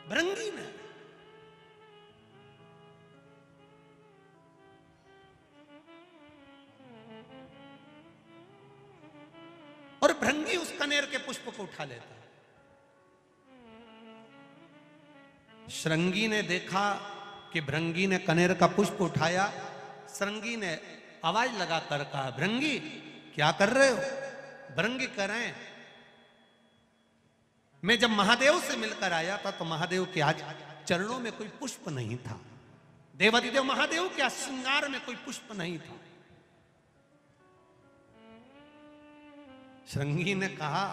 Speaker 1: भृंगी ने और भृंगी उस कनेर के पुष्प को उठा लेता। श्रृंगी ने देखा कि भृंगी ने कनेर का पुष्प उठाया। श्रृंगी ने आवाज लगाकर कहा, भृंगी क्या कर रहे हो? भृंगी कह रहे हैं, मैं जब महादेव से मिलकर आया था तो महादेव के आज चरणों में कोई पुष्प नहीं था, देवादिदेव महादेव के श्रृंगार में कोई पुष्प नहीं था। श्रृंगी ने कहा,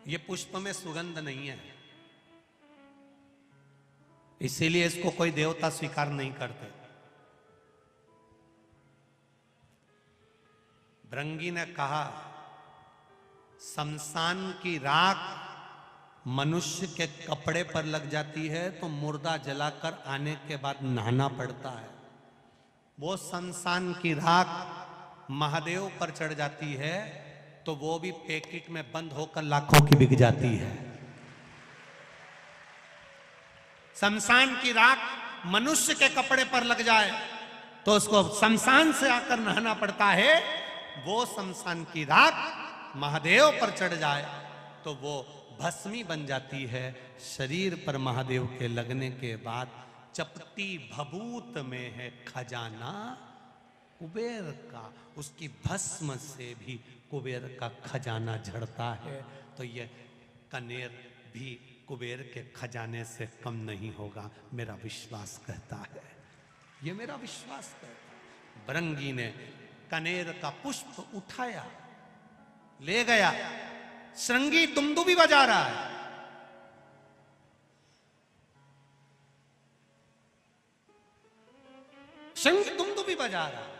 Speaker 1: यह पुष्प में सुगंध नहीं है, इसीलिए इसको कोई देवता स्वीकार नहीं करते। भृंगी ने कहा, शमशान की राख मनुष्य के कपड़े पर लग जाती है तो मुर्दा जलाकर आने के बाद नहाना पड़ता है, वो शमशान की राख महादेव पर चढ़ जाती है तो वो भी पैकेट में बंद होकर लाखों की बिक जाती है। शमशान की राख मनुष्य के कपड़े पर लग जाए तो उसको शमशान से आकर नहाना पड़ता है, वो शमशान की राख महादेव पर चढ़ जाए तो वो भस्मी बन जाती है। शरीर पर महादेव के लगने के बाद चपटी भभूत में है खजाना कुबेर का, उसकी भस्म से भी कुबेर का खजाना झड़ता है। तो ये कनेर भी कुबेर के खजाने से कम नहीं होगा, मेरा विश्वास कहता है, ये मेरा विश्वास कहता है। भृंगी ने कनेर का पुष्प उठाया, ले गया, श्रृंगी दुमदुमी बजा रहा है। श्रृंगी दुमदुमी बजा रहा है।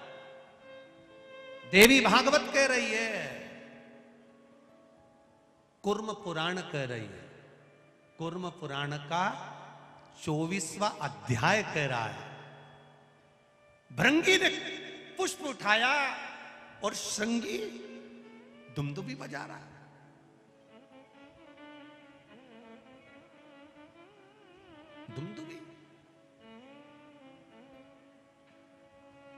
Speaker 1: देवी भागवत कह रही है, कुर्म पुराण कह रही है, कुर्म पुराण का 24वां अध्याय कह रहा है। भृंगी ने पुष्प उठाया और श्रृंगी दुमदुमी बजा रहा है। दुमदुमी,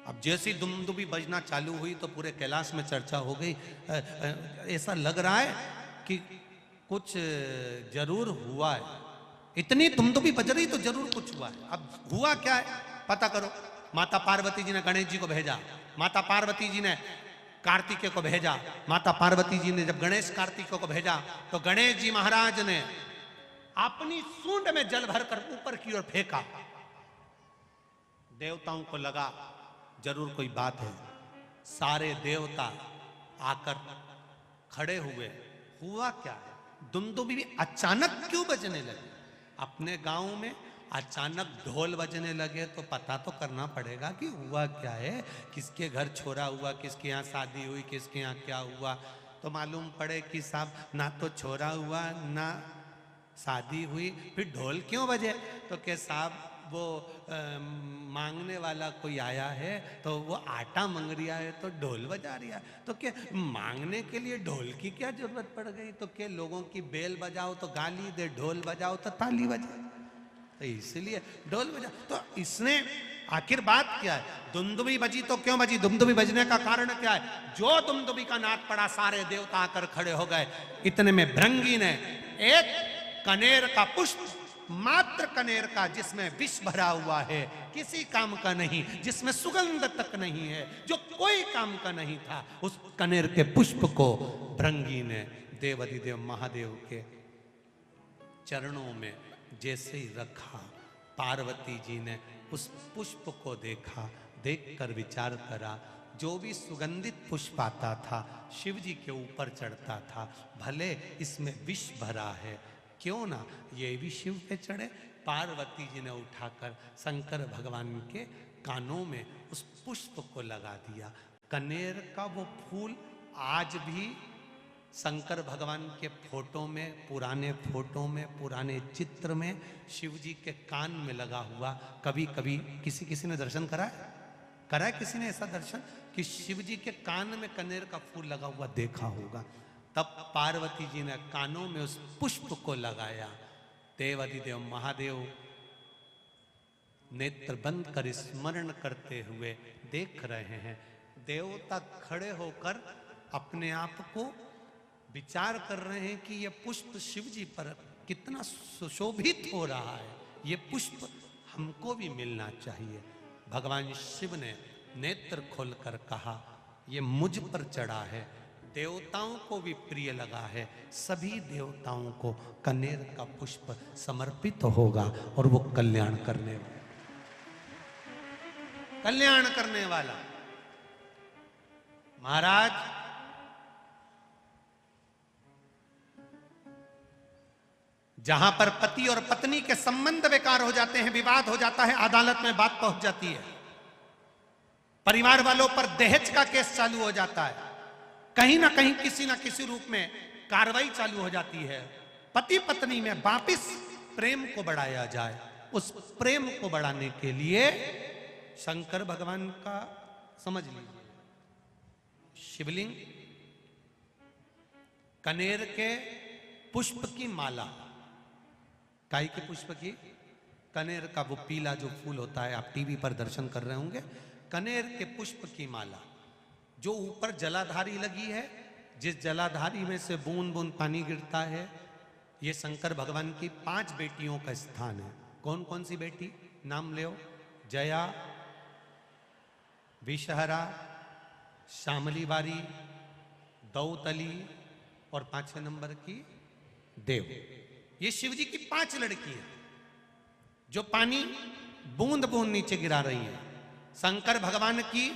Speaker 1: अब जैसी दुमदुमी बजना चालू हुई तो पूरे कैलाश में चर्चा हो गई। ऐसा लग रहा है कि कुछ जरूर हुआ है, इतनी दुमदुमी बज रही तो जरूर कुछ हुआ है। अब हुआ क्या है पता करो। माता पार्वती जी ने गणेश जी को भेजा, माता पार्वती जी ने कार्तिकेय को भेजा। माता पार्वती जी ने जब गणेश कार्तिकेय को भेजा तो गणेश जी महाराज ने अपनी सूंड में जल भरकर ऊपर की ओर फेंका। देवताओं को लगा जरूर कोई बात है, सारे देवता आकर खड़े हुए। हुआ क्या है, दुमदुमी भी अचानक क्यों बजने लगे? अपने गांव में अचानक ढोल बजने लगे तो पता तो करना पड़ेगा कि हुआ क्या है, किसके घर छोरा हुआ, किसके यहाँ शादी हुई, किसके यहाँ क्या हुआ। तो मालूम पड़े कि साहब ना तो छोरा हुआ ना शादी हुई, फिर ढोल क्यों बजे? तो के साहब वो मांगने वाला कोई आया है तो वो आटा मांग रिया है तो ढोल बजा रिया है। तो क्या मांगने के लिए ढोल की क्या जरूरत पड़ गई? तो क्या लोगों की बेल बजाओ तो गाली दे, ढोल बजाओ तो ताली बजाए। तो तो इसलिए ढोल बजा। तो इसने आखिर बात क्या है? दुमदुमी बजी तो क्यों बजी? दुमदुमी बजने का कारण क्या है? जो दुमदुमी का नाद पड़ा सारे देवता आकर खड़े हो गए। इतने में भृंगी ने एक कनेर का पुष्प, मात्र कनेर का, जिसमें विष भरा हुआ है, किसी काम का नहीं, जिसमें सुगंध तक नहीं है, जो कोई काम का नहीं था, उस कनेर के पुष्प को भृंगी ने देवाधिदेव महादेव के चरणों में जैसे ही रखा, पार्वती जी ने उस पुष्प को देखा, देखकर विचार करा, जो भी सुगंधित पुष्प आता था शिव जी के ऊपर चढ़ता था, भले इसमें विष भरा है, क्यों ना ये भी शिव पे चढ़े। पार्वती जी ने उठाकर शंकर भगवान के कानों में उस पुष्प को लगा दिया। कनेर का वो फूल आज भी शंकर भगवान के फोटो में, पुराने फोटो में, पुराने चित्र में शिव जी के कान में लगा हुआ। कभी कभी किसी ने दर्शन करा है किसी ने ऐसा दर्शन कि शिव जी के कान में कनेर का फूल लगा हुआ देखा होगा। तब पार्वती जी ने कानों में उस पुष्प को लगाया। देवाधिदेव महादेव नेत्र बंद कर स्मरण करते हुए देख रहे हैं। देवता खड़े होकर अपने आप को विचार कर रहे हैं कि यह पुष्प शिव जी पर कितना सुशोभित हो रहा है, ये पुष्प हमको भी मिलना चाहिए। भगवान शिव ने नेत्र खोलकर कहा, ये मुझ पर चढ़ा है, देवताओं को भी प्रिय लगा है, सभी देवताओं को कनेर का पुष्प समर्पित होगा और वो कल्याण करने वाला। महाराज, जहां पर पति और पत्नी के संबंध बेकार हो जाते हैं, विवाद हो जाता है, अदालत में बात पहुंच जाती है, परिवार वालों पर दहेज का केस चालू हो जाता है, कहीं ना कहीं किसी ना किसी रूप में कार्रवाई चालू हो जाती है। पति पत्नी में वापिस प्रेम को बढ़ाया जाए, उस प्रेम को बढ़ाने के लिए शंकर भगवान का समझ लीजिए शिवलिंग, कनेर के पुष्प की माला, काई के पुष्प की, कनेर का वो पीला जो फूल होता है, आप टीवी पर दर्शन कर रहे होंगे, कनेर के पुष्प की माला जो ऊपर जलाधारी लगी है, जिस जलाधारी में से बूंद बूंद पानी गिरता है, ये शंकर भगवान की 5 बेटियों का स्थान है। कौन कौन सी बेटी? नाम ले, जया, विषहरा, श्यामली बारी, दौतली और 5वें नंबर की देव। ये शिव जी की 5 लड़की है जो पानी बूंद बूंद नीचे गिरा रही है। शंकर भगवान की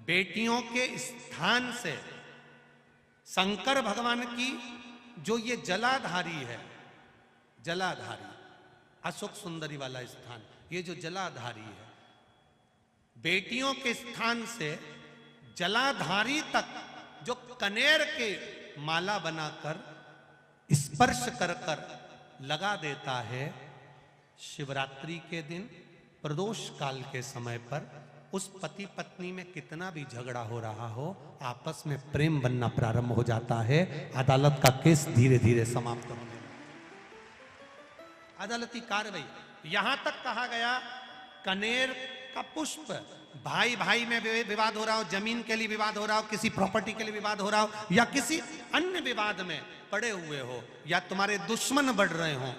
Speaker 1: बेटियों के स्थान से शंकर भगवान की जो ये जलाधारी है, जलाधारी अशोक सुंदरी वाला स्थान, ये जो जलाधारी है, बेटियों के स्थान से जलाधारी तक जो कनेर के माला बनाकर स्पर्श कर कर लगा देता है, शिवरात्रि के दिन प्रदोष काल के समय पर उस पति पत्नी में कितना भी झगड़ा हो रहा हो, आपस में प्रेम बनना प्रारंभ हो जाता है। अदालत का केस धीरे धीरे समाप्त होने लगता है। अदालती कार्रवाई, यहां तक कहा गया कनेर का पुष्प, भाई भाई में विवाद हो रहा हो, जमीन के लिए विवाद हो रहा हो, किसी प्रॉपर्टी के लिए विवाद हो रहा हो, या किसी अन्य विवाद में पड़े हुए हो, या तुम्हारे दुश्मन बढ़ रहे हो,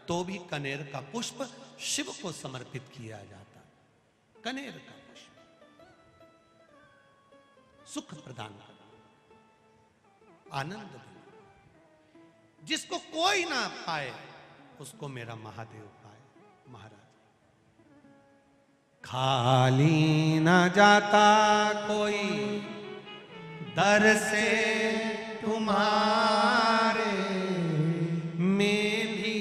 Speaker 1: तो भी कनेर का पुष्प शिव को समर्पित किया जाता है। कनेर का पुष्प सुख प्रदान करना, आनंद देना, जिसको कोई ना पाए उसको मेरा महादेव पाए। महाराज, खाली ना जाता कोई दर से तुम्हारे, मैं भी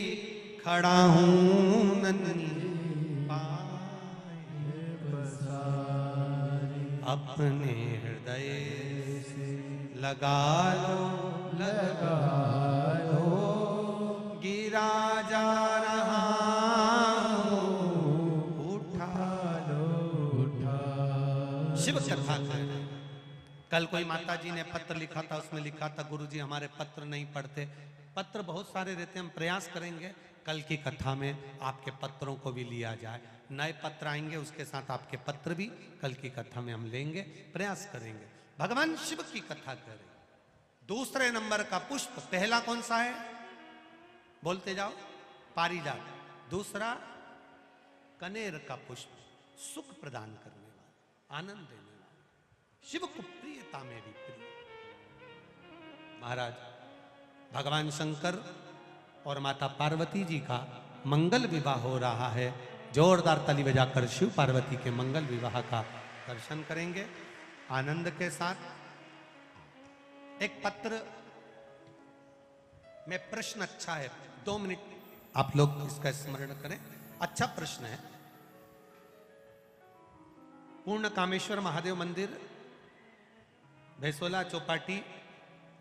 Speaker 1: खड़ा हूं नन्ही पाए, अपने हृदय से लगा लो गिरा जा रहा हूं, शिव कथा कर। कल कोई माता जी ने पत्र लिखा था, उसमें लिखा था, गुरुजी हमारे पत्र नहीं पढ़ते। पत्र बहुत सारे रहते हैं, हम प्रयास करेंगे कल की कथा में आपके पत्रों को भी लिया जाए। नए पत्र आएंगे, उसके साथ आपके पत्र भी कल की कथा में हम लेंगे, प्रयास करेंगे। भगवान शिव की कथा करें। दूसरे नंबर का पुष्प, पहला कौन सा है? बोलते जाओ, पारिजात। दूसरा कनेर का पुष्प, सुख प्रदान करने वाला, आनंद देने वाला, शिव को प्रियता में भी प्रिय। महाराज भगवान शंकर और माता पार्वती जी का मंगल विवाह हो रहा है। जोरदार ताली बजाकर शिव पार्वती के मंगल विवाह का दर्शन करेंगे आनंद के साथ। एक पत्र में प्रश्न अच्छा है, 2 मिनट आप लोग इसका स्मरण करें। अच्छा प्रश्न है। पूर्ण कामेश्वर महादेव मंदिर भैसोला चौपाटी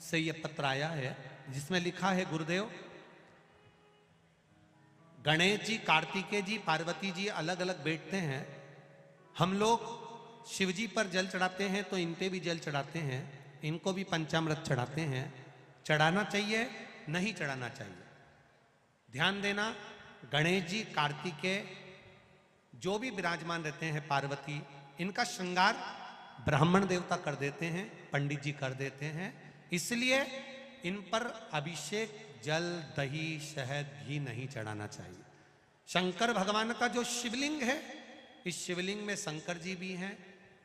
Speaker 1: से यह पत्र आया है, जिसमें लिखा है, गुरुदेव गणेश जी, कार्तिकेय जी, पार्वती जी अलग अलग बैठते हैं। हम लोग शिव जी पर जल चढ़ाते हैं तो इन पे भी जल चढ़ाते हैं, इनको भी पंचामृत चढ़ाते हैं। चढ़ाना चाहिए, नहीं चढ़ाना चाहिए? ध्यान देना, गणेश जी, कार्तिकेय जो भी विराजमान रहते हैं, पार्वती, इनका श्रृंगार ब्राह्मण देवता कर देते हैं, पंडित जी कर देते हैं। इसलिए इन पर अभिषेक, जल, दही, शहद, घी नहीं चढ़ाना चाहिए। शंकर भगवान का जो शिवलिंग है, इस शिवलिंग में शंकर जी भी हैं,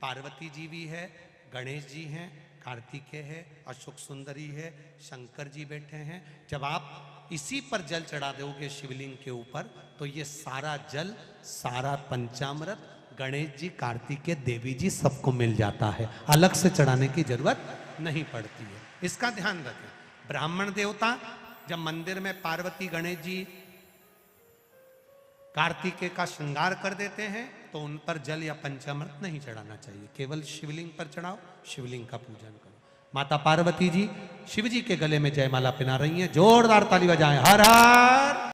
Speaker 1: पार्वती जी भी है, गणेश जी हैं, कार्तिकेय है, अशोक सुंदरी है, शंकर जी बैठे हैं। जब आप इसी पर जल चढ़ा दोगे शिवलिंग के ऊपर, तो ये सारा जल, सारा पंचामृत गणेश जी, कार्तिकेय, देवी जी सबको मिल जाता है। अलग से चढ़ाने की जरूरत नहीं पड़ती है, इसका ध्यान रखें। ब्राह्मण देवता जब मंदिर में पार्वती, गणेश जी, कार्तिकेय का श्रृंगार कर देते हैं, तो उन पर जल या पंचामृत नहीं चढ़ाना चाहिए। केवल शिवलिंग पर चढ़ाओ, शिवलिंग का पूजन करो। माता पार्वती जी शिव जी के गले में जयमाला पहना रही हैं। जोरदार ताली बजाएं, हर हर।